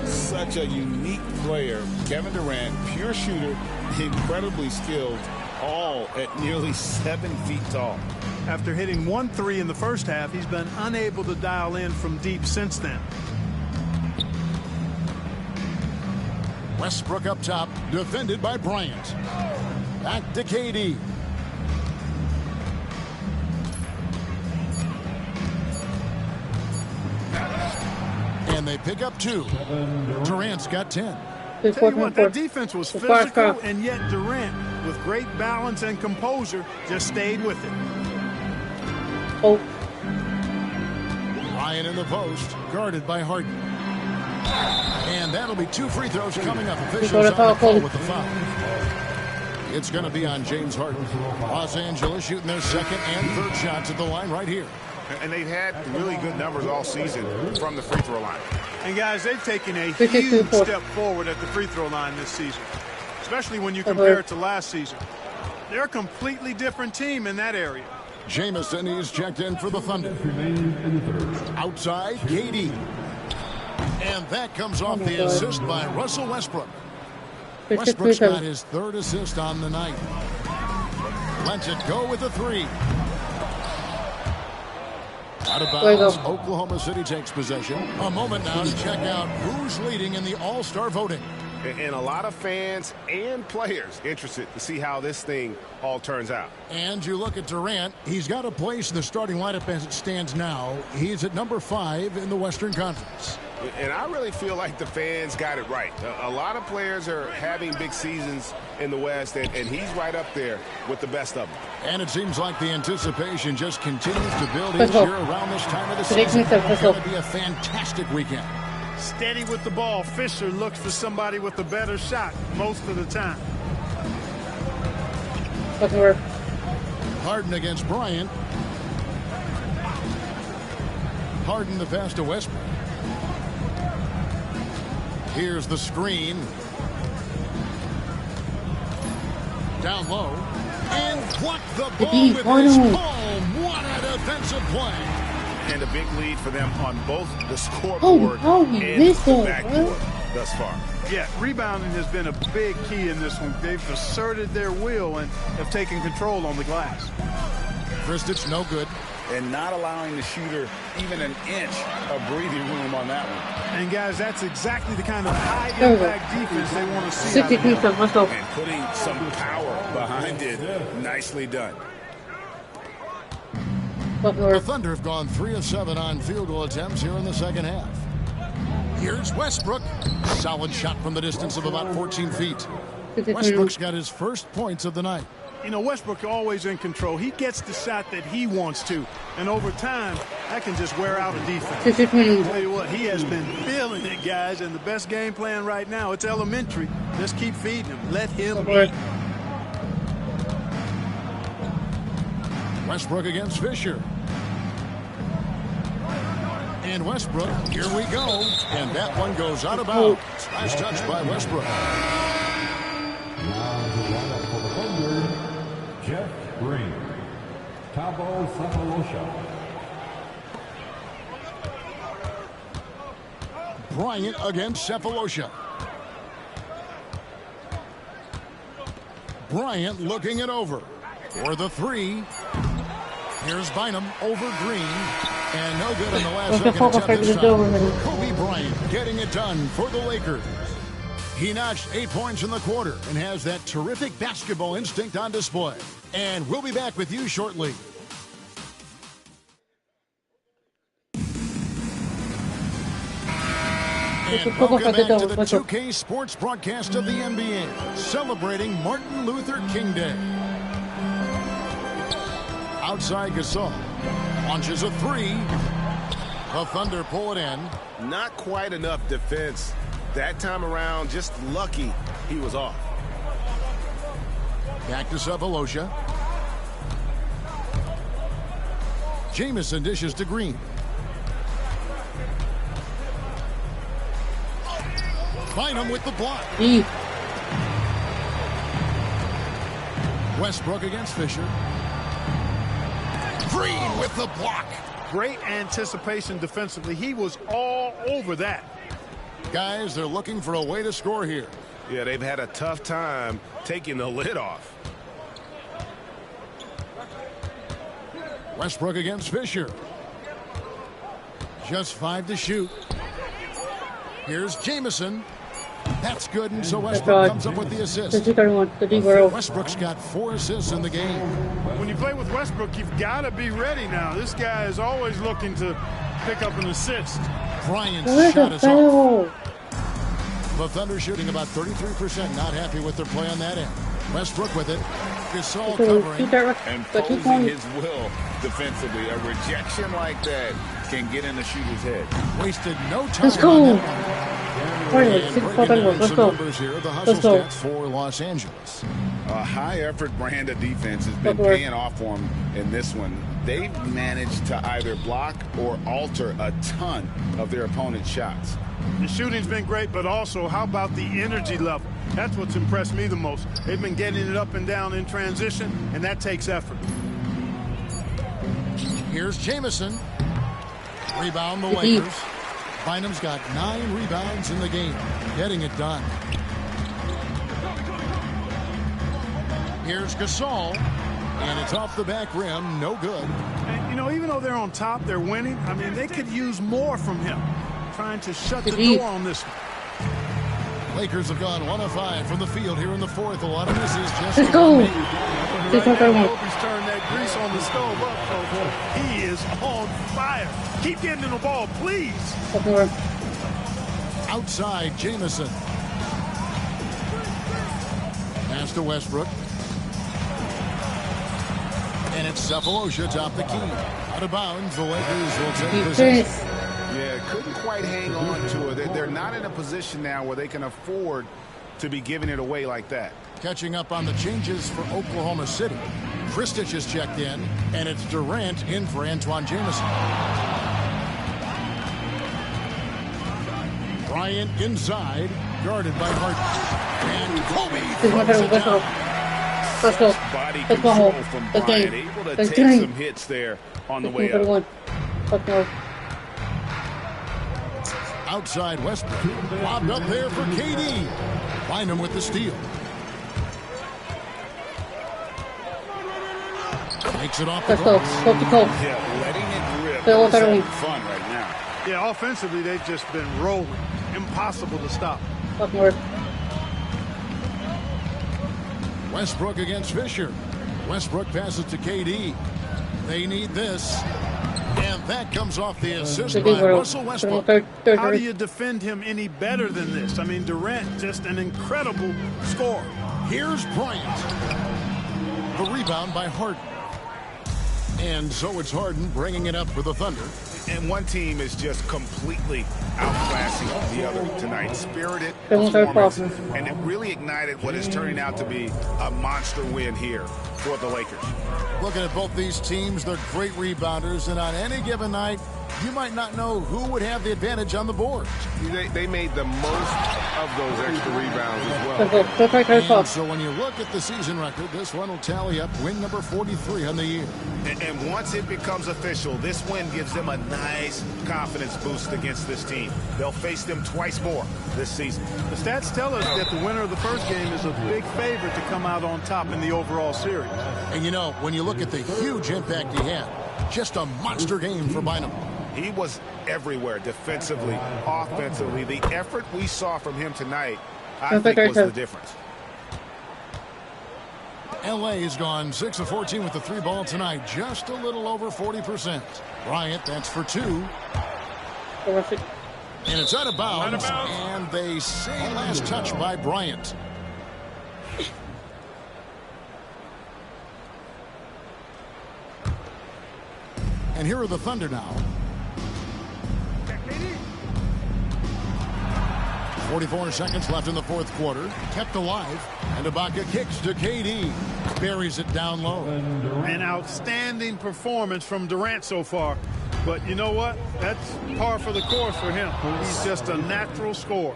Such a unique player. Kevin Durant, pure shooter, incredibly skilled, all at nearly 7 feet tall. After hitting 1 3 in the first half, he's been unable to dial in from deep since then. Westbrook up top, defended by Bryant. Back to KD. And they pick up 2. Durant's got 10. Tell you what, that defense was physical, and yet Durant, with great balance and composure, just stayed with it. Oh. Ryan in the post, guarded by Harden. And that'll be 2 free throws coming up. Officials on the call with the foul. It's going to be on James Harden. Los Angeles shooting their second and third shots at the line right here. And they've had really good numbers all season from the free throw line. And guys, they've taken a huge step forward at the free throw line this season, especially when you compare it to last season. They're a completely different team in that area. Jamison, he's checked in for the Thunder. Outside, KD. And that comes off the assist by Russell Westbrook. Westbrook's got his 3rd assist on the night. Lets it go with a 3. Out of bounds, Oklahoma City takes possession. A moment now to check out who's leading in the All-Star voting. And a lot of fans and players interested to see how this thing all turns out. And you look at Durant, he's got a place in the starting lineup as it stands now. He's at number 5 in the Western Conference. And I really feel like the fans got it right. A lot of players are having big seasons in the West, and he's right up there with the best of them. And it seems like the anticipation just continues to build each year around this time of the season. It's going to be a fantastic weekend. Steady with the ball. Fisher looks for somebody with a better shot most of the time. Harden against Bryant. Harden the pass to Westbrook. Here's the screen. Down low. And block the ball with his palm. What a defensive play. And a big lead for them on both the scoreboard and the backboard thus far. Yeah, rebounding has been a big key in this one. They've asserted their will and have taken control on the glass. Kristich no good. And not allowing the shooter even an inch of breathing room on that one. And guys, that's exactly the kind of high-impact defense they want to see. 63 seconds, let's go. And putting some power behind it. Nicely done. The Thunder have gone 3 of 7 on field goal attempts here in the second half. Here's Westbrook. Solid shot from the distance of about 14 feet. Westbrook's got his first points of the night. You know, Westbrook always in control. He gets the shot that he wants to. And over time, that can just wear out a defense. I'll tell you what, he has been feeling it, guys. And the best game plan right now, it's elementary. Just keep feeding him. Let him eat. Westbrook against Fisher. And Westbrook, here we go. And that one goes out of bounds. Nice touch by Westbrook. Now the lineup for the Thunder, Jeff Green, Thabo Sefolosha. Bryant against Sefolosha. Bryant looking it over. For the 3. Here's Bynum over Green. And no good in the last second attempt this time. Kobe Bryant getting it done for the Lakers. He notched 8 points in the quarter and has that terrific basketball instinct on display. And we'll be back with you shortly. And welcome back to the 2K Sports broadcast of the NBA, celebrating Martin Luther King Day. Outside Gasol launches a 3. The Thunder pull it in. Not quite enough defense. That time around, just lucky he was off. Back to Sefolosha. Jamison dishes to Green. Bynum with the block. Westbrook against Fisher. Green with the block. Great anticipation defensively. He was all over that. Guys, they're looking for a way to score here. Yeah, they've had a tough time taking the lid off. Westbrook against Fisher. Just 5 to shoot. Here's Jamison. That's good, and so Westbrook comes up with the assist. Westbrook's got 4 assists in the game. When you play with Westbrook, you've got to be ready now. This guy is always looking to pick up an assist. Bryant's shot is off. The Thunder shooting about 33%. Not happy with their play on that end. Westbrook with it. Gasol covering. And posing his will defensively. A rejection like that can get in the shooter's head. Wasted no time. Let's go. On that one. And breaking down some numbers here. The hustle stats for Los Angeles. A high-effort brand of defense has been paying off for them in this one. They've managed to either block or alter a ton of their opponent's shots. The shooting's been great, but also how about the energy level? That's what's impressed me the most. They've been getting it up and down in transition, and that takes effort. Here's Jamison. Rebound the Lakers. Bynum's got 9 rebounds in the game. Getting it done. Here's Gasol. And it's off the back rim. No good. And, you know, even though they're on top, they're winning. I mean, they could use more from him. Trying to shut the door on this one. Lakers have gone 1 of 5 from the field here in the 4th. A lot of this is just Let's go. I hope he's turned that grease on the stove up, folks. He is on fire. Keep getting in the ball, please. Outside, Jamison. Pass to Westbrook. And it's Cephalosha top the key. Out of bounds, the Lakers will take possession. Yeah, couldn't quite hang on to it. They're not in a position now where they can afford to be giving it away like that. Catching up on the changes for Oklahoma City. Kristich has checked in, and it's Durant in for Antoine Jamison. Bryant inside, guarded by Harden. And Kobe. Let's go. Body control from Bryant, able to take some hits there on the way up. Outside Westbrook. Lobbed up there for KD. Bynum with the steal. Makes it off the glass. Yeah, letting it rip. It's having fun right now. Yeah, offensively, they've just been rolling. Impossible to stop. Westbrook against Fisher. Westbrook passes to KD. They need this. And that comes off the assist by Russell Westbrook. How do you defend him any better than this? I mean, Durant, just an incredible scorer. Here's Bryant. The rebound by Harden. And so it's Harden bringing it up for the Thunder. And one team is just completely outclassing the other tonight. Spirited performance, and it really ignited what is turning out to be a monster win here for the Lakers. Looking at both these teams, they're great rebounders, and on any given night, you might not know who would have the advantage on the board. They made the most of those extra rebounds as well. And so when you look at the season record, this one will tally up win number 43 on the year. And once it becomes official, this win gives them a nice confidence boost against this team. They'll face them twice more this season. The stats tell us that the winner of the first game is a big favorite to come out on top in the overall series. And you know, when you look at the huge impact he had, just a monster game for Bynum. He was everywhere, defensively, offensively. The effort we saw from him tonight, I think, was the difference. LA has gone 6 of 14 with the 3 ball tonight, just a little over 40%. Bryant, that's for 2. And it's out of bounds, and they say last touch by Bryant. And here are the Thunder now. 44 seconds left in the 4th quarter. Kept alive. And Ibaka kicks to KD. Buries it down low. An outstanding performance from Durant so far. But you know what? That's par for the course for him. He's just a natural scorer.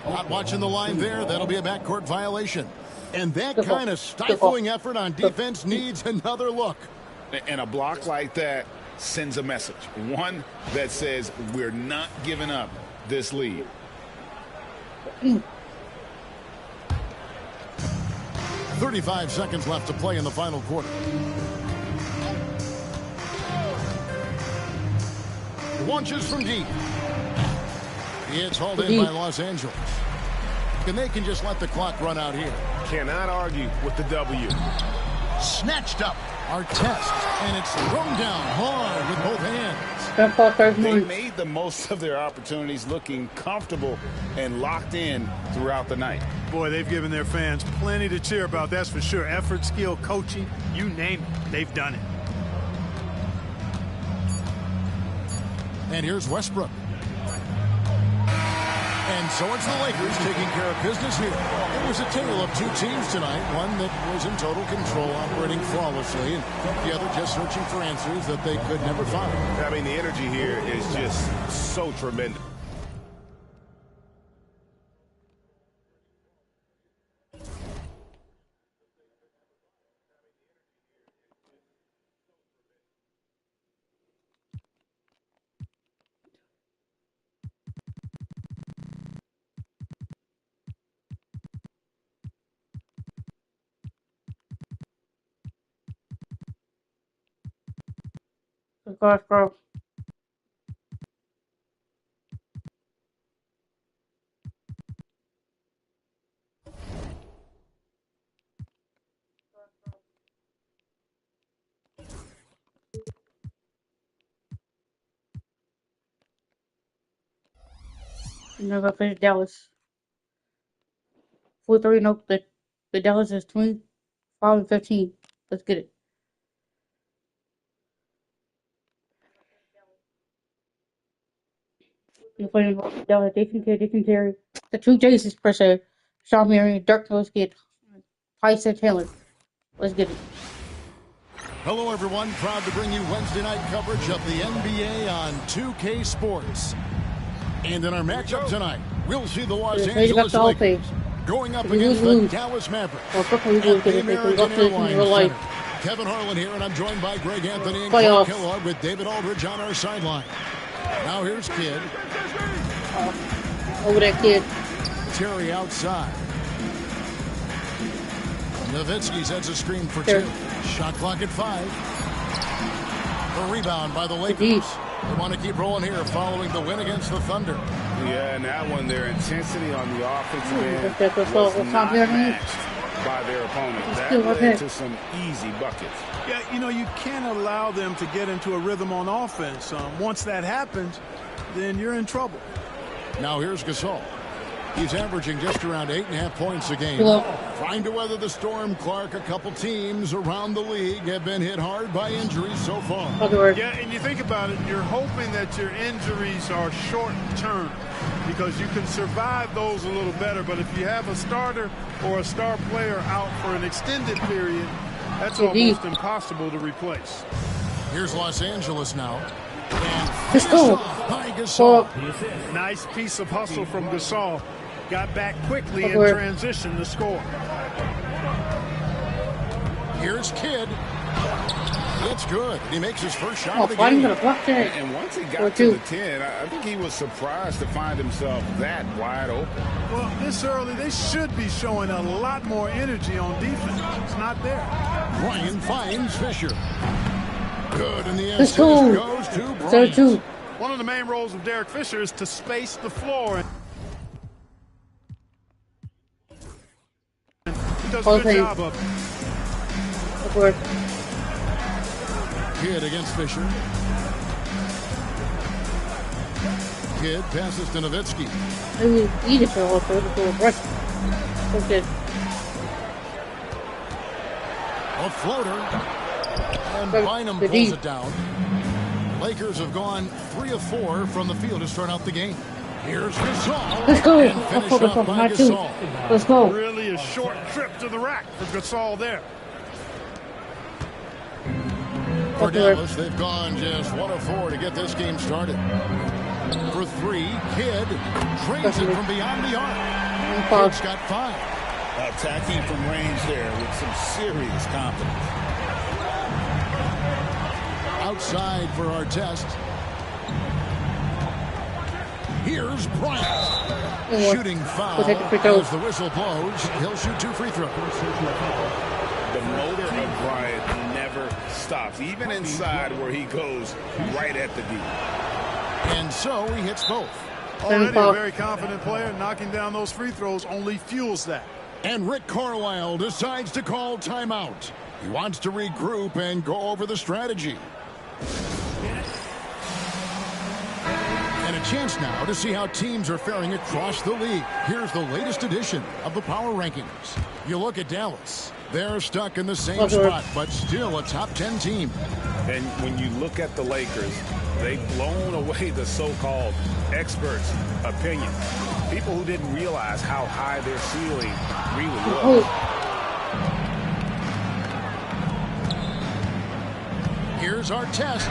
Not watching the line there. That'll be a backcourt violation. And that kind of stifling effort on defense needs another look. And a block like that sends a message. One that says we're not giving up this lead. 35 seconds left to play in the final quarter. Launches from deep. It's hauled in by Los Angeles. And they can just let the clock run out here. Cannot argue with the W. Snatched up. Our test. And it's thrown down hard with both hands. They made the most of their opportunities, looking comfortable and locked in throughout the night. Boy, they've given their fans plenty to cheer about, that's for sure. Effort, skill, coaching, you name it, they've done it. And here's Westbrook. And so it's the Lakers taking care of business here. It was a tale of two teams tonight. One that was in total control, operating flawlessly, and the other just searching for answers that they could never find. I mean, the energy here is just so tremendous. Gosh, bro. You know, I finished Dallas. 4-3, nope. The Dallas is 25-15. Let's get it. You're playing Dallas. Jason Kidd, Jason Terry. The two Jasons, per se. Sean Marion, Dirk Nowitzki, Tyson Taylor. Let's get it. Hello, everyone. Proud to bring you Wednesday night coverage of the NBA on 2K Sports. And in our matchup tonight, we'll see the Los Angeles Lakers going up against the Dallas Mavericks at the American Airlines Center. Kevin Harlan here, and I'm joined by Greg Anthony and Clark Kellogg with David Aldridge on our sideline. Now here's Kidd. Over that kid. Terry outside. Nowitzki sets a screen for two. Shot clock at 5. A rebound by the Lakers. They want to keep rolling here following the win against the Thunder. Yeah, and that one, their intensity on the offensive end was not matched by their opponent. That led to some easy buckets. Yeah, you know, you can't allow them to get into a rhythm on offense. Once that happens, then you're in trouble. Now here's Gasol. He's averaging just around 8.5 points a game. Trying to weather the storm, Clark. A couple teams around the league have been hit hard by injuries so far. Yeah, and you think about it, you're hoping that your injuries are short-term because you can survive those a little better. But if you have a starter or a star player out for an extended period, that's almost impossible to replace. Here's Los Angeles now. By Gasol. Nice piece of hustle from Gasol. Got back quickly in transition to score. Here's Kidd. That's good. He makes his first shot of the game. And once he got to the 10, I think he was surprised to find himself that wide open. Well, this early, they should be showing a lot more energy on defense. It's not there. Ryan finds Fisher. Good, and the assist goes to Bryant. One of the main roles of Derek Fisher is to space the floor. He does a good job of it. Kidd against Fisher. Kidd passes to Nowitzki. A floater. And Bynum pulls it down. Lakers have gone 3 of 4 from the field to start out the game. Here's Gasol. Let's go. And finish off by Gasol. Let's go. Really a short trip to the rack for Gasol there. For Dallas, they've gone just 1 of 4 to get this game started. For 3, Kidd drains it from beyond the arc. Kidd's got 5. Attacking from range there with some serious confidence. Outside for our test. Here's Bryant. Shooting foul as the whistle blows. He'll shoot 2 free throws. The motor of Bryant never stops, even inside where he goes right at the D. And so he hits both. Already a very confident player. Knocking down those free throws only fuels that. And Rick Carlisle decides to call timeout. He wants to regroup and go over the strategy. And a chance now to see how teams are faring across the league. Here's the latest edition of the Power Rankings. You look at Dallas. They're stuck in the same spot, but still a top 10 team. And when you look at the Lakers, they've blown away the so-called experts' opinion. People who didn't realize how high their ceiling really was. Here's our test.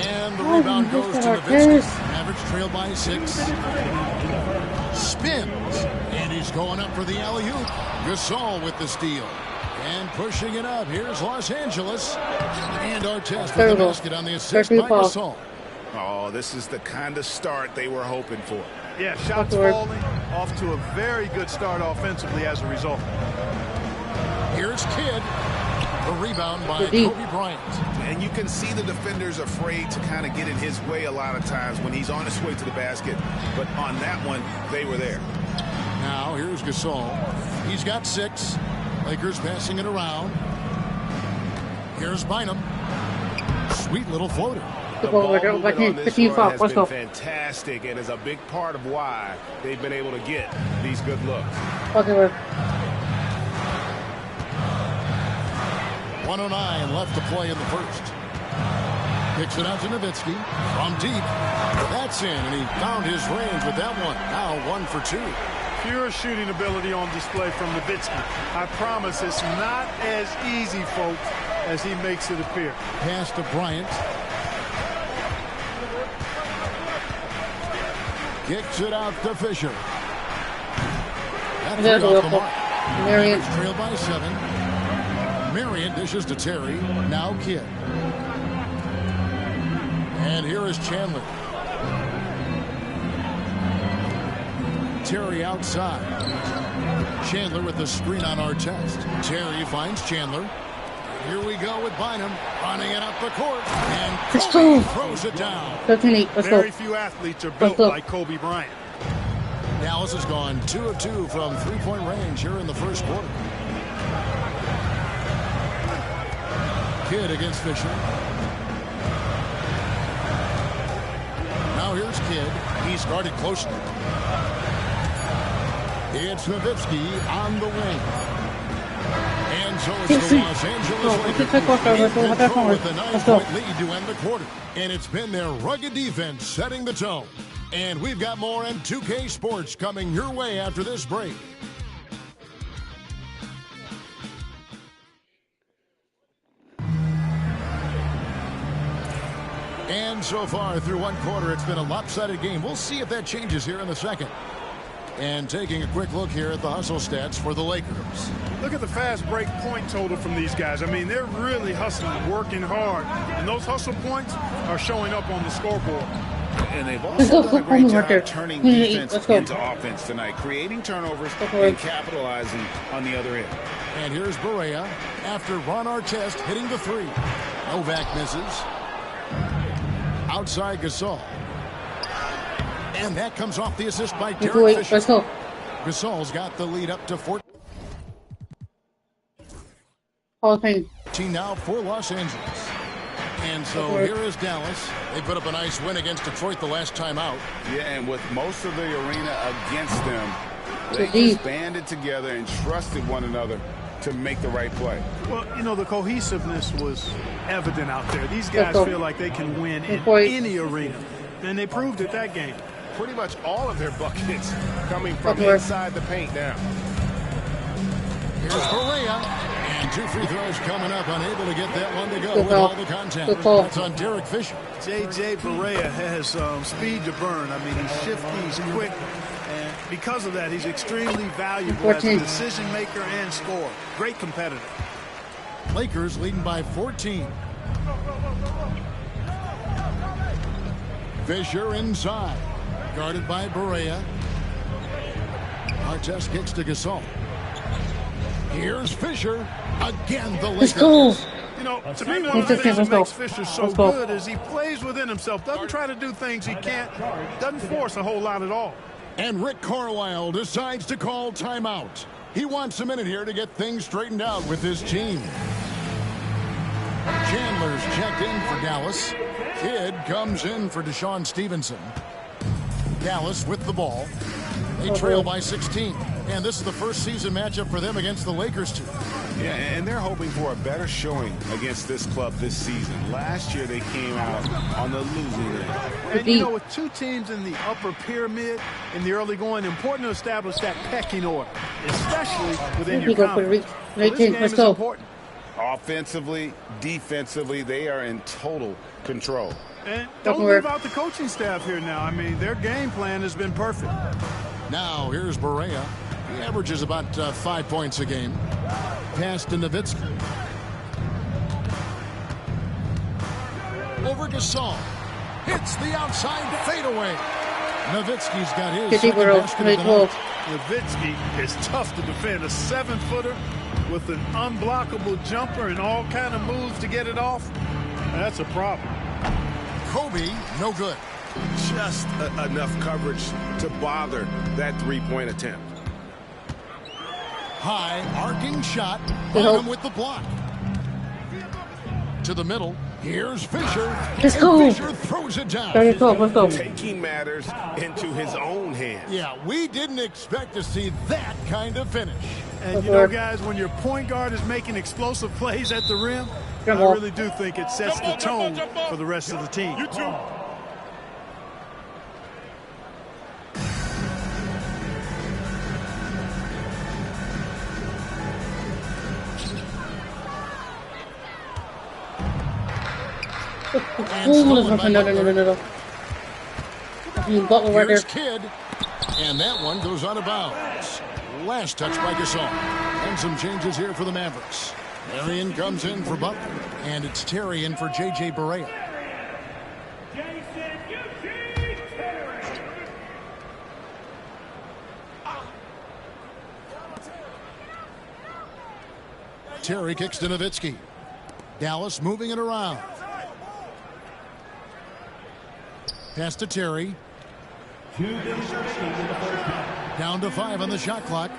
And the rebound goes to Nowitzki. Mavericks trail by 6. Spins. And he's going up for the alley-oop. Gasol with the steal. And pushing it up. Here's Los Angeles. And our test with the basket on the assist by Gasol. Oh, this is the kind of start they were hoping for. Yeah, shots falling. Off to a very good start offensively as a result. Here's Kidd. The rebound by Kobe Bryant. And you can see the defenders afraid to kind of get in his way a lot of times when he's on his way to the basket. But on that one, they were there. Now here's Gasol. He's got 6. Lakers passing it around. Here's Bynum. Sweet little floater. The ball movement on this run has been fantastic and is a big part of why they've been able to get these good looks. 1:09 left to play in the first. Kicks it out to Nowitzki from deep. That's in, and he found his range with that one. Now 1 for 2. Pure shooting ability on display from Nowitzki. I promise it's not as easy, folks, as he makes it appear. Pass to Bryant. Kicks it out to Fisher. That's off the mark. Marion trailed by 7. Marion dishes to Terry. Now Kidd. And here is Chandler. Terry outside. Chandler with the screen on our test. Terry finds Chandler. Here we go with Bynum running it up the court. And Kobe throws it down. Very few athletes are built like Kobe Bryant. Dallas has gone 2 of 2 from three-point range here in the first quarter. Kidd against Fisher. Now here's Kidd. He's guarded closely. It's Nowitzki on the wing. And so it's the Los Angeles Lakers with a 9-point lead to end the quarter. And it's been their rugged defense setting the tone. And we've got more M2K Sports coming your way after this break. And so far through one quarter, it's been a lopsided game. We'll see if that changes here in the second. And taking a quick look here at the hustle stats for the Lakers. Look at the fast break point total from these guys. I mean, they're really hustling, working hard. And those hustle points are showing up on the scoreboard. And they've also done a great job turning defense into offense tonight, creating turnovers and capitalizing on the other end. And here's Barea after Ron Artest hitting the 3. Novak misses. Outside Gasol. And that comes off the assist by Derek Fisher. Gasol's got the lead up to 14 now for Los Angeles. And so here is Dallas. They put up a nice win against Detroit the last time out. Yeah, and with most of the arena against them, they just banded together and trusted one another to make the right play. Well, you know, the cohesiveness was evident out there. These guys feel like they can win in any arena. And they proved it that game. Pretty much all of their buckets coming from inside the paint now. Here's Barea. And 2 free throws coming up, unable to get that one to go with all the contact. That's on Derek Fisher. J.J. Barea has speed to burn. I mean, he's shifty, he's quick, and because of that, he's extremely valuable as a decision maker and scorer. Great competitor. Lakers leading by 14. Fisher inside. Guarded by Barea. Artest kicks to Gasol. Here's Fisher. Again, the Lakers. Let's go. You know, to me, one of the things that makes Fisher so good is he plays within himself. Doesn't try to do things he can't. Doesn't force a whole lot at all. And Rick Carlisle decides to call timeout. He wants a minute here to get things straightened out with his team. Chandler's checked in for Dallas. Kidd comes in for Deshaun Stevenson. Dallas with the ball. They trail by 16. And this is the first season matchup for them against the Lakers team. Yeah, and they're hoping for a better showing against this club this season. Last year they came out on the losing end. And you know, with two teams in the upper pyramid in the early going, important to establish that pecking order, especially within your conference. This game is important. Offensively, defensively, they are in total control. And don't leave out the coaching staff here now. I mean, their game plan has been perfect. Now here's Barea. He averages about 5 points a game. Pass to Nowitzki. Over Gasol. Hits the outside fadeaway. Nowitzki's got his second basket of the night. Nowitzki is tough to defend. A 7-footer with an unblockable jumper and all kind of moves to get it off. That's a problem. Kobe, no good. Just enough coverage to bother that three-point attempt. High, arcing shot. Bottom with the block. To the middle. Here's Fisher. Let's go. Fisher throws it down. Let's go. Taking matters into his own hands. Yeah, we didn't expect to see that kind of finish. And you know, guys, when your point guard is making explosive plays at the rim, I really do think it sets the tone for the rest of the team. You too. No. Butler right there. Kidd, and that one goes out of bounds. Last touch by Gasol. And some changes here for the Mavericks. Marion comes in for Butler, and it's Terry in for J.J. Barea. Terry kicks to Nowitzki. Dallas moving it around. Pass to Terry. Down to 5 on the shot clock.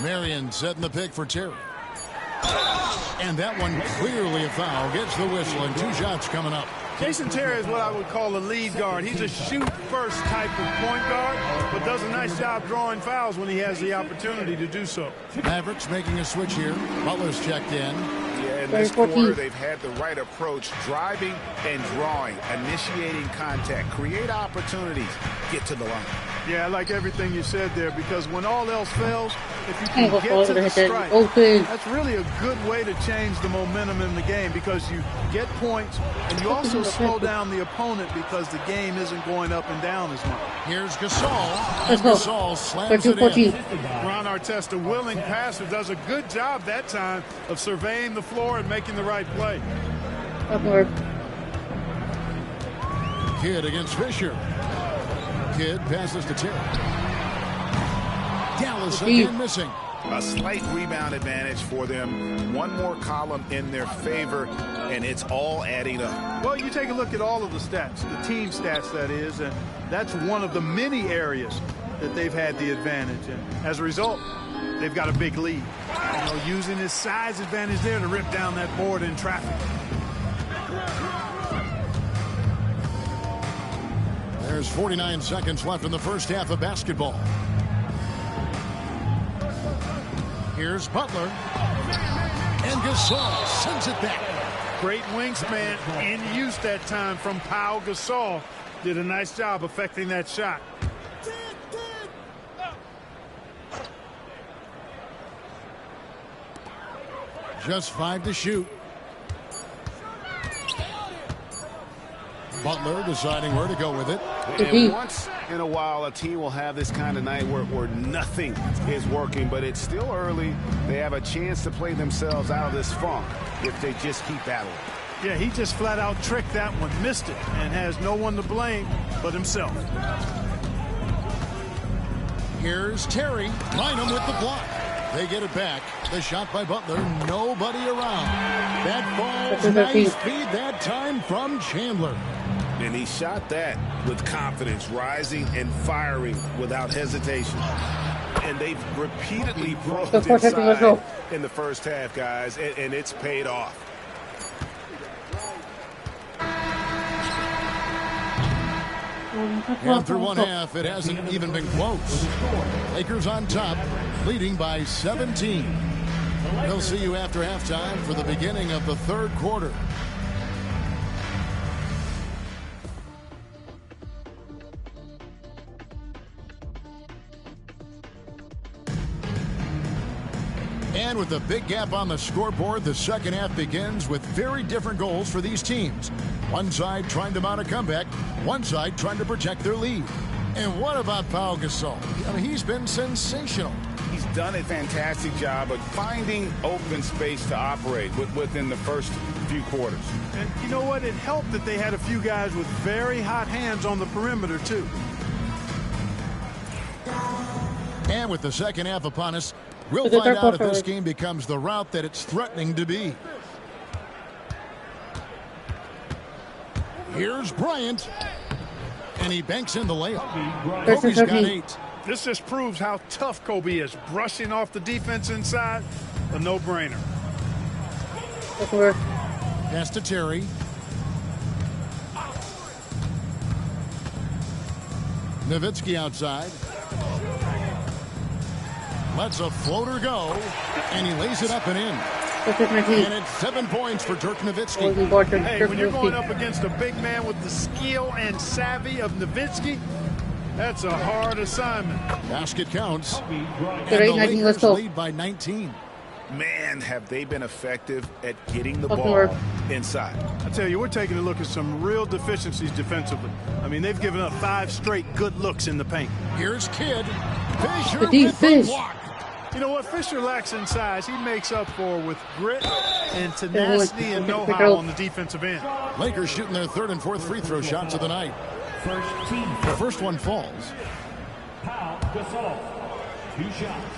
Marion setting the pick for Terry. And that one clearly a foul. Gets the whistle and 2 shots coming up. Jason Terry is what I would call a lead guard. He's a shoot-first type of point guard, but does a nice job drawing fouls when he has the opportunity to do so. Mavericks making a switch here. Butler's checked in. Yeah, in this quarter, they've had the right approach, driving and drawing, initiating contact, create opportunities, get to the line. Yeah, I like everything you said there, because when all else fails, if you can get to the strike, that's really a good way to change the momentum in the game, because you get points and you also slow down the opponent because the game isn't going up and down as much. Here's Gasol. And Gasol slams it in. Ron Artest, a willing passer, does a good job that time of surveying the floor and making the right play. Kidd against Fisher. Kidd passes to Terry. Dallas again missing. A slight rebound advantage for them. One more column in their favor, and it's all adding up. Well, you take a look at all of the stats, the team stats, that is, and that's one of the many areas that they've had the advantage. And as a result, they've got a big lead. You know, using his size advantage there to rip down that board in traffic. There's 49 seconds left in the first half of basketball. Here's Butler. And Gasol sends it back. Great wingspan in use that time from Pau Gasol. Did a nice job affecting that shot. Just 5 to shoot. Butler deciding where to go with it. And once in a while, a team will have this kind of night where nothing is working, but it's still early. They have a chance to play themselves out of this funk if they just keep battling. Yeah, he just flat out tricked that one, missed it, and has no one to blame but himself. Here's Terry. Bynum with the block. They get it back. The shot by Butler. Nobody around. That falls nice feed that time from Chandler. And he shot that with confidence, rising and firing without hesitation. And they've repeatedly broke inside in the first half, guys, and it's paid off. And through one half, it hasn't even been close. Lakers on top, leading by 17. We'll see you after halftime for the beginning of the third quarter. And with a big gap on the scoreboard, the second half begins with very different goals for these teams. One side trying to mount a comeback, one side trying to protect their lead. And what about Pau Gasol? I mean, he's been sensational. He's done a fantastic job of finding open space to operate within the first few quarters. And you know what? It helped that they had a few guys with very hot hands on the perimeter, too. And with the second half upon us, we'll find out if this game becomes the route that it's threatening to be. Here's Bryant. And he banks in the layup. Kobe's got 8. This just proves how tough Kobe is. Brushing off the defense inside, a no-brainer. Pass to Terry. Nowitzki outside. Lets a floater go, and he lays it up and in. And it's 7 points for Dirk Nowitzki. Hey, when you're going up against a big man with the skill and savvy of Nowitzki, that's a hard assignment. Basket counts. And the Lakers lead by 19. Man, have they been effective at getting the ball inside. I tell you, we're taking a look at some real deficiencies defensively. I mean, they've given up 5 straight good looks in the paint. Here's Kidd. Fisher with the block. You know what Fisher lacks in size, he makes up for with grit and tenacity and know-how on the defensive end. Lakers shooting their third and fourth free throw shots of the night. The first one falls. Pau Gasol, 2 shots.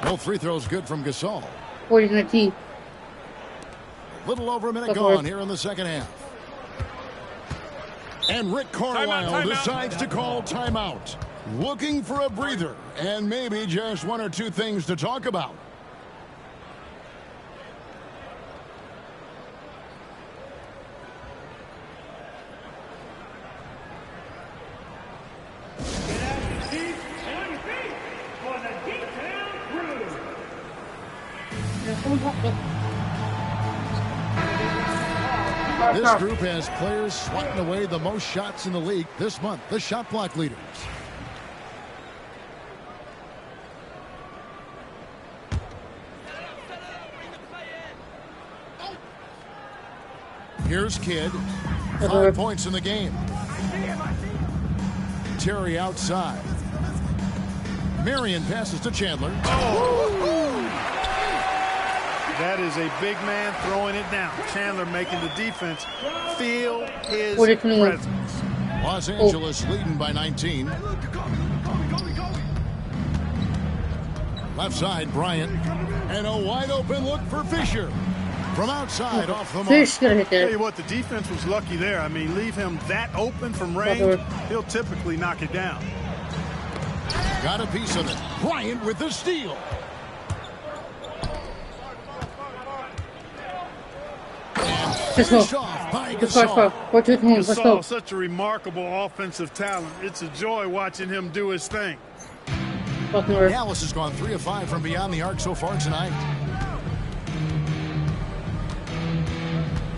Both free throws good from Gasol. 40-19. Little over a minute gone here in the second half. And Rick Carlisle decides to call timeout. Looking for a breather and maybe just 1 or 2 things to talk about. This group has players swatting away the most shots in the league this month, the shot block leaders. Here's Kidd. 5 points in the game. Terry outside. Marion passes to Chandler. That is a big man throwing it down. Chandler making the defense feel his presence. Los Angeles leading by 19. Left side, Bryant. And a wide open look for Fisher. From outside, off the mark. Fish gonna hit Tell that. you what, the defense was lucky there. I mean, leave him that open from range, he'll typically knock it down. Got a piece of it. Bryant with the steal. And finished off by Gasol. Gasol, such a remarkable offensive talent. It's a joy watching him do his thing. Dallas has gone 3 of 5 from beyond the arc so far tonight.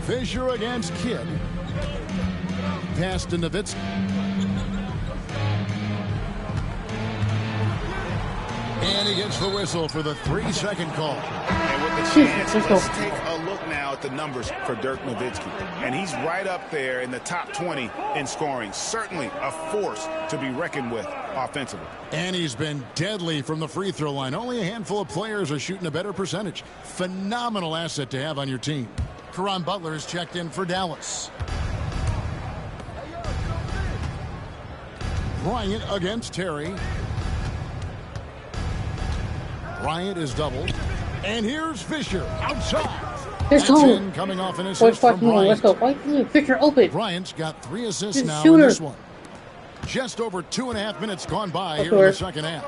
Fisher against Kidd. Pass to Nowitzki. And he gets the whistle for the 3-second call. And with the chance, let's take a look now at the numbers for Dirk Nowitzki. And he's right up there in the top 20 in scoring. Certainly a force to be reckoned with offensively. And he's been deadly from the free throw line. Only a handful of players are shooting a better percentage. Phenomenal asset to have on your team. Caron Butler is checked in for Dallas. Bryant against Terry. Bryant is doubled. And here's Fisher outside. Let's That's go. in, coming off an assist from Bryant. Let's go. Why is Fisher open? Bryant's got 3 assists Good now shooter. in this one. Just over 2.5 minutes gone by here in the second half.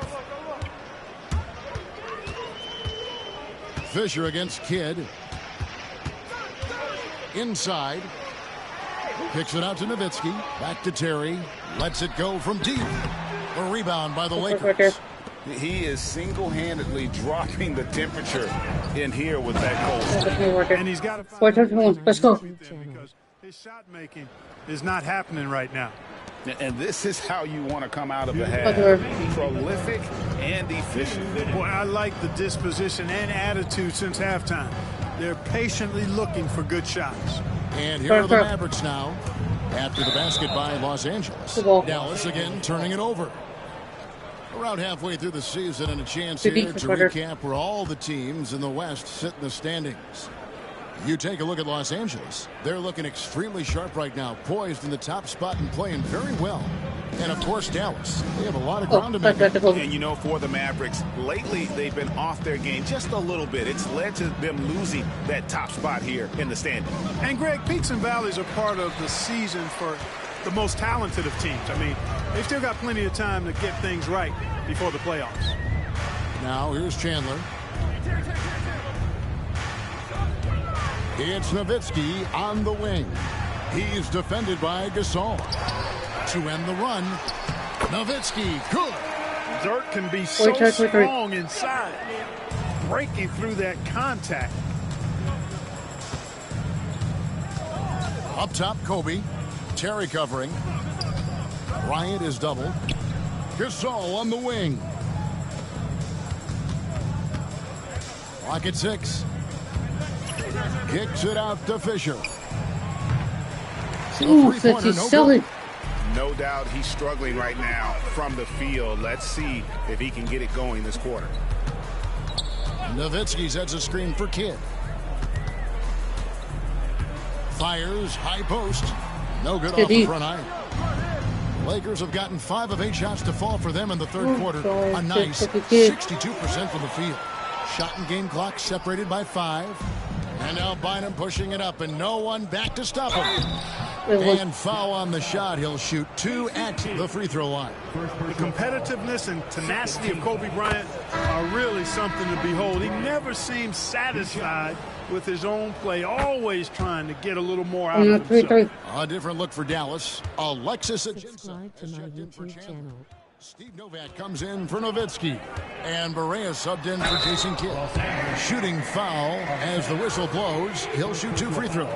Fisher against Kidd. Inside. Kicks it out to Nowitzki. Back to Terry. Lets it go from deep. A rebound by the Lakers. He is single-handedly dropping the temperature in here with that goal. And he's got to Let's go. because his shot making is not happening right now. And this is how you want to come out of the half. Prolific and efficient. Boy, I like the disposition and attitude since halftime. They're patiently looking for good shots. And here are the Mavericks now. After the basket by Los Angeles. Dallas again turning it over. Around halfway through the season and a chance here to recap where all the teams in the West sit in the standings. You take a look at Los Angeles. They're looking extremely sharp right now, poised in the top spot and playing very well. And, of course, Dallas. They have a lot of ground to make up. And, you know, for the Mavericks, lately they've been off their game just a little bit. It's led to them losing that top spot here in the standings. And, Greg, peaks and valleys are part of the season for the most talented of teams. I mean, they've still got plenty of time to get things right before the playoffs. Now, here's Chandler. It's Nowitzki on the wing. He's defended by Gasol. To end the run, Nowitzki, good. Dirk can be so strong inside, breaking through that contact. Up top, Kobe. Terry covering. Bryant is doubled. Gasol on the wing. Clock at 6. Kicks it out to Fisher. Ooh, 50 selling. No doubt he's struggling right now from the field. Let's see if he can get it going this quarter. Nowitzki sets a screen for Kidd. Fires, high post. No good off the front iron. Lakers have gotten 5 of 8 shots to fall for them in the third quarter. A nice 62% from the field. Shot and game clock separated by 5. And now Bynum pushing it up, and no one back to stop him. And foul on the shot. He'll shoot 2 at the free throw line. The competitiveness and tenacity of Kobe Bryant are really something to behold. He never seems satisfied with his own play, always trying to get a little more out of himself. A different look for Dallas. Alexis Subscribe to my YouTube channel. Steve Novak comes in for Nowitzki. And Barea subbed in for Jason Kidd. Shooting foul as the whistle blows. He'll shoot 2 free throws.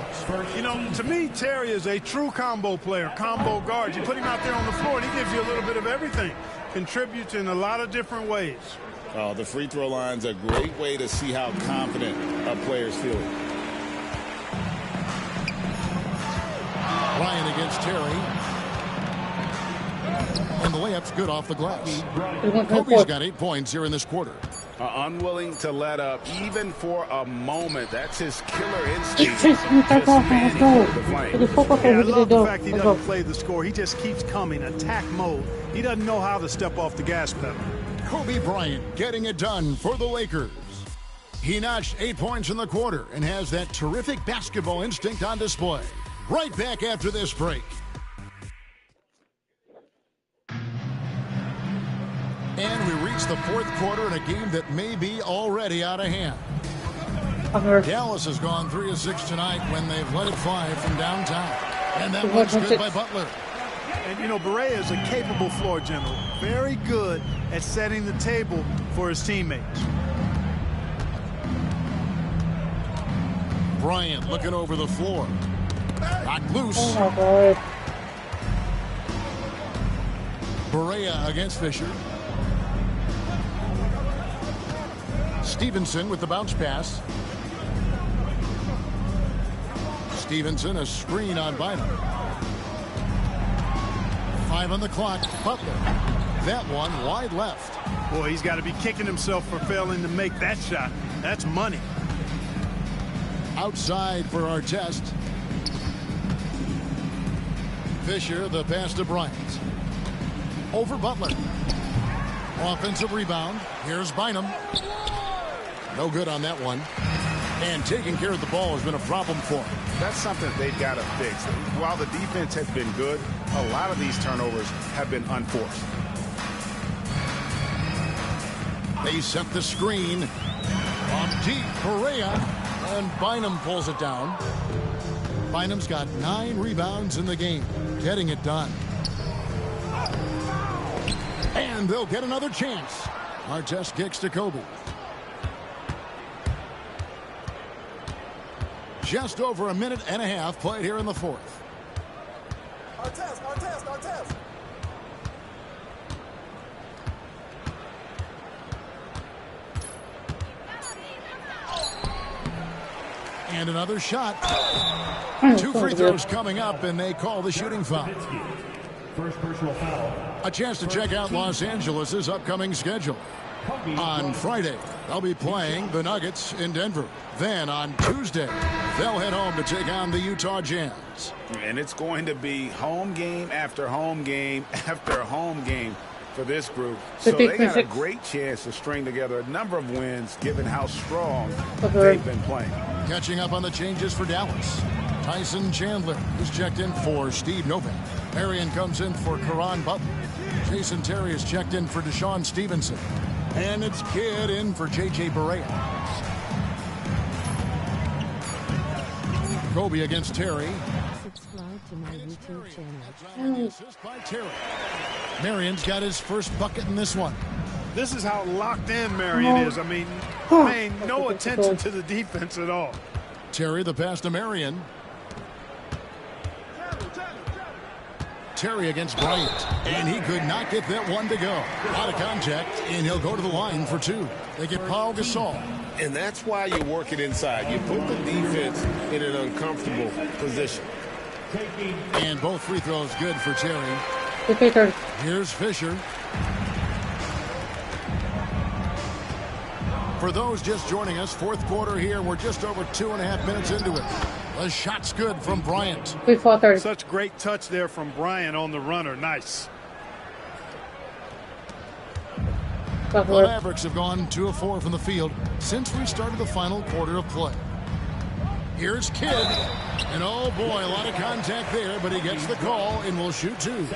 You know, to me, Terry is a true combo player, combo guard. You put him out there on the floor, and he gives you a little bit of everything. Contributes in a lot of different ways. The free throw line's a great way to see how confident a player's feeling. Bryant against Terry. And the layup's good off the glass. Kobe's got 8 points here in this quarter. Unwilling to let up, even for a moment. That's his killer instinct. Yeah, I love the fact he doesn't play the score. He just keeps coming, attack mode. He doesn't know how to step off the gas pedal. Kobe Bryant getting it done for the Lakers. He notched 8 points in the quarter and has that terrific basketball instinct on display. Right back after this break. And we reach the fourth quarter in a game that may be already out of hand. Dallas has gone 3 of 6 tonight when they've let it fly from downtown. And that one's good by Butler. And, you know, Barea is a capable floor general. Very good at setting the table for his teammates. Bryant looking over the floor. Knocked loose. Barea against Fisher. Stevenson with the bounce pass. Stevenson, a screen on Bynum. 5 on the clock. Butler. That one wide left. Boy, he's got to be kicking himself for failing to make that shot. That's money. Outside for our test. Fisher, the pass to Bryant. Over Butler. Offensive rebound. Here's Bynum. No good on that one. And taking care of the ball has been a problem for him. That's something they've got to fix. While the defense has been good, a lot of these turnovers have been unforced. They set the screen. Off deep, Correa. And Bynum pulls it down. Bynum's got 9 rebounds in the game. Getting it done. And they'll get another chance. Artest kicks to Kobe. Just over a minute and a half played here in the fourth. Artest. And another shot. 2 free throws coming up, and they call the shooting foul. First personal foul. A chance to check out Los Angeles' upcoming schedule. On Friday, they'll be playing the Nuggets in Denver. Then on Tuesday, they'll head home to take on the Utah Jazz. And it's going to be home game after home game after home game for this group. So they got a great chance to string together a number of wins given how strong they've been playing. Catching up on the changes for Dallas. Tyson Chandler is checked in for Steve Novak. Marion comes in for Caron Butler. Jason Terry is checked in for Deshaun Stevenson. And it's Kidd in for J.J. Barea. Kobe against Terry. Subscribe to my YouTube channel. And the assist by Terry. Marion's got his first bucket in this one. This is how locked in Marion is. I mean, paying no attention to the defense at all. Terry, the pass to Marion. Terry against Bryant, and he could not get that one to go. Out of contact, and he'll go to the line for 2. They get Paul Gasol. And that's why you work it inside. You put the defense in an uncomfortable position. And both free throws good for Terry. Here's Fisher. For those just joining us, fourth quarter here. We're just over 2.5 minutes into it. The shot's good from Bryant. Such great touch there from Bryant on the runner. Nice. The Mavericks have gone 2 of 4 from the field since we started the final quarter of play. Here's Kidd. And oh boy, a lot of contact there, but he gets the call and will shoot 2.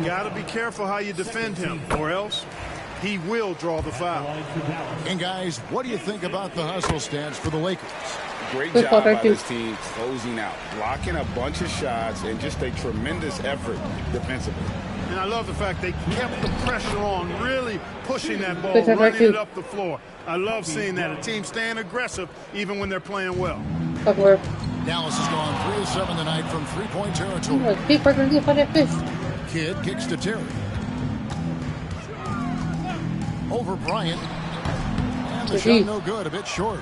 Got to be careful how you defend him, or else he will draw the foul. And guys, what do you think about the hustle stats for the Lakers? Great job by this team closing out, blocking a bunch of shots, and just a tremendous effort defensively. And I love the fact they kept the pressure on, really pushing that ball, running it up the floor. I love seeing that. A team staying aggressive even when they're playing well. Dallas has gone 3 of 7 tonight from three-point territory. Kidd kicks to Terry. Over Bryant. And the shot no good, a bit short.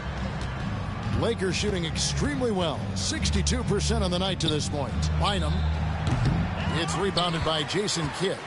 Lakers shooting extremely well. 62% on the night to this point. Bynum. It's rebounded by Jason Kidd.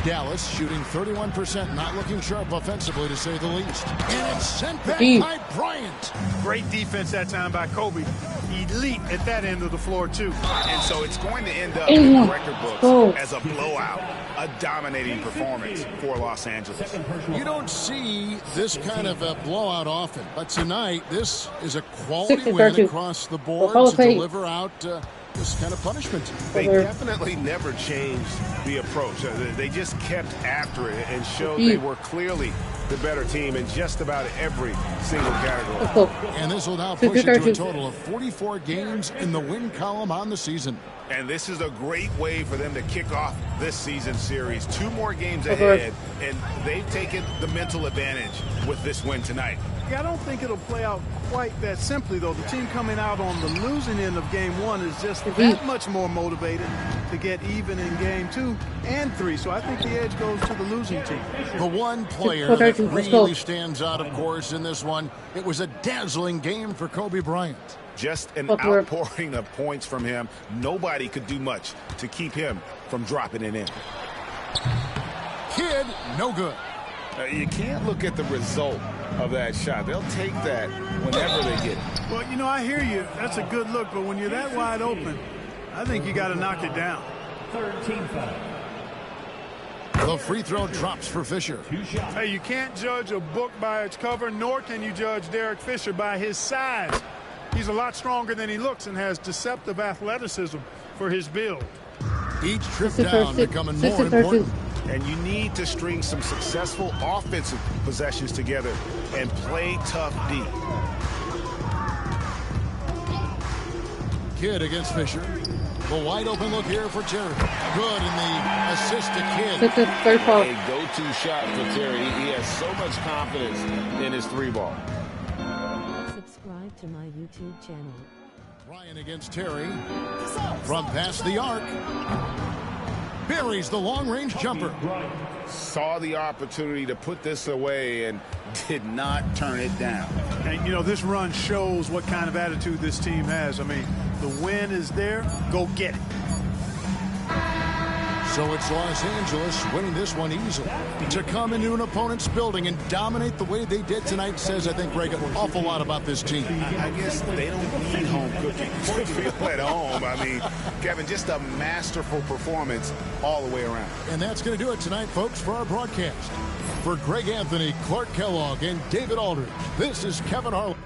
Dallas shooting 31%, not looking sharp offensively to say the least. And it's sent back by Bryant. Great defense that time by Kobe. Elite at that end of the floor, too. And so it's going to end up in the record books as a blowout, a dominating performance for Los Angeles. You don't see this kind of a blowout often, but tonight this is a quality win across the board to deliver out this kind of punishment. They definitely never changed the approach. They just kept after it and showed they were clearly the better team in just about every single category. And this will now push it to a total of 44 games in the win column on the season. And this is a great way for them to kick off this season series. 2 more games ahead, and they've taken the mental advantage with this win tonight. Yeah, I don't think it'll play out quite that simply, though. The team coming out on the losing end of game 1 is just that much more motivated to get even in game 2 and 3. So I think the edge goes to the losing team. The one player that What Let's go. really stands out, of course, in this one, it was a dazzling game for Kobe Bryant. Just an outpouring of points from him. Nobody could do much to keep him from dropping it in. Kidd, no good. You can't look at the result of that shot. They'll take that whenever they get it. Well, you know, I hear you. That's a good look, but when you're that wide open, I think you got to knock it down. Third team foul. The free throw drops for Fisher. Hey, you can't judge a book by its cover, nor can you judge Derek Fisher by his size. He's a lot stronger than he looks and has deceptive athleticism for his build. Each trip down becoming more important. And you need to string some successful offensive possessions together and play tough D. Kidd against Fisher. The wide open look here for Terry. Good in the assist to Kidd. A go-to shot for Terry. He has so much confidence in his three ball. Subscribe to my YouTube channel. Ryan against Terry. From past the arc. Buries the long-range jumper. Saw the opportunity to put this away and did not turn it down. And, you know, this run shows what kind of attitude this team has. I mean, the win is there. Go get it. So it's Los Angeles winning this one easily. To come into an opponent's building and dominate the way they did tonight says, I think, Greg, an awful lot about this team. I guess they don't need home cooking to feel at home. I mean, Kevin, just a masterful performance all the way around. And that's going to do it tonight, folks, for our broadcast. For Greg Anthony, Clark Kellogg, and David Aldridge, this is Kevin Harlan.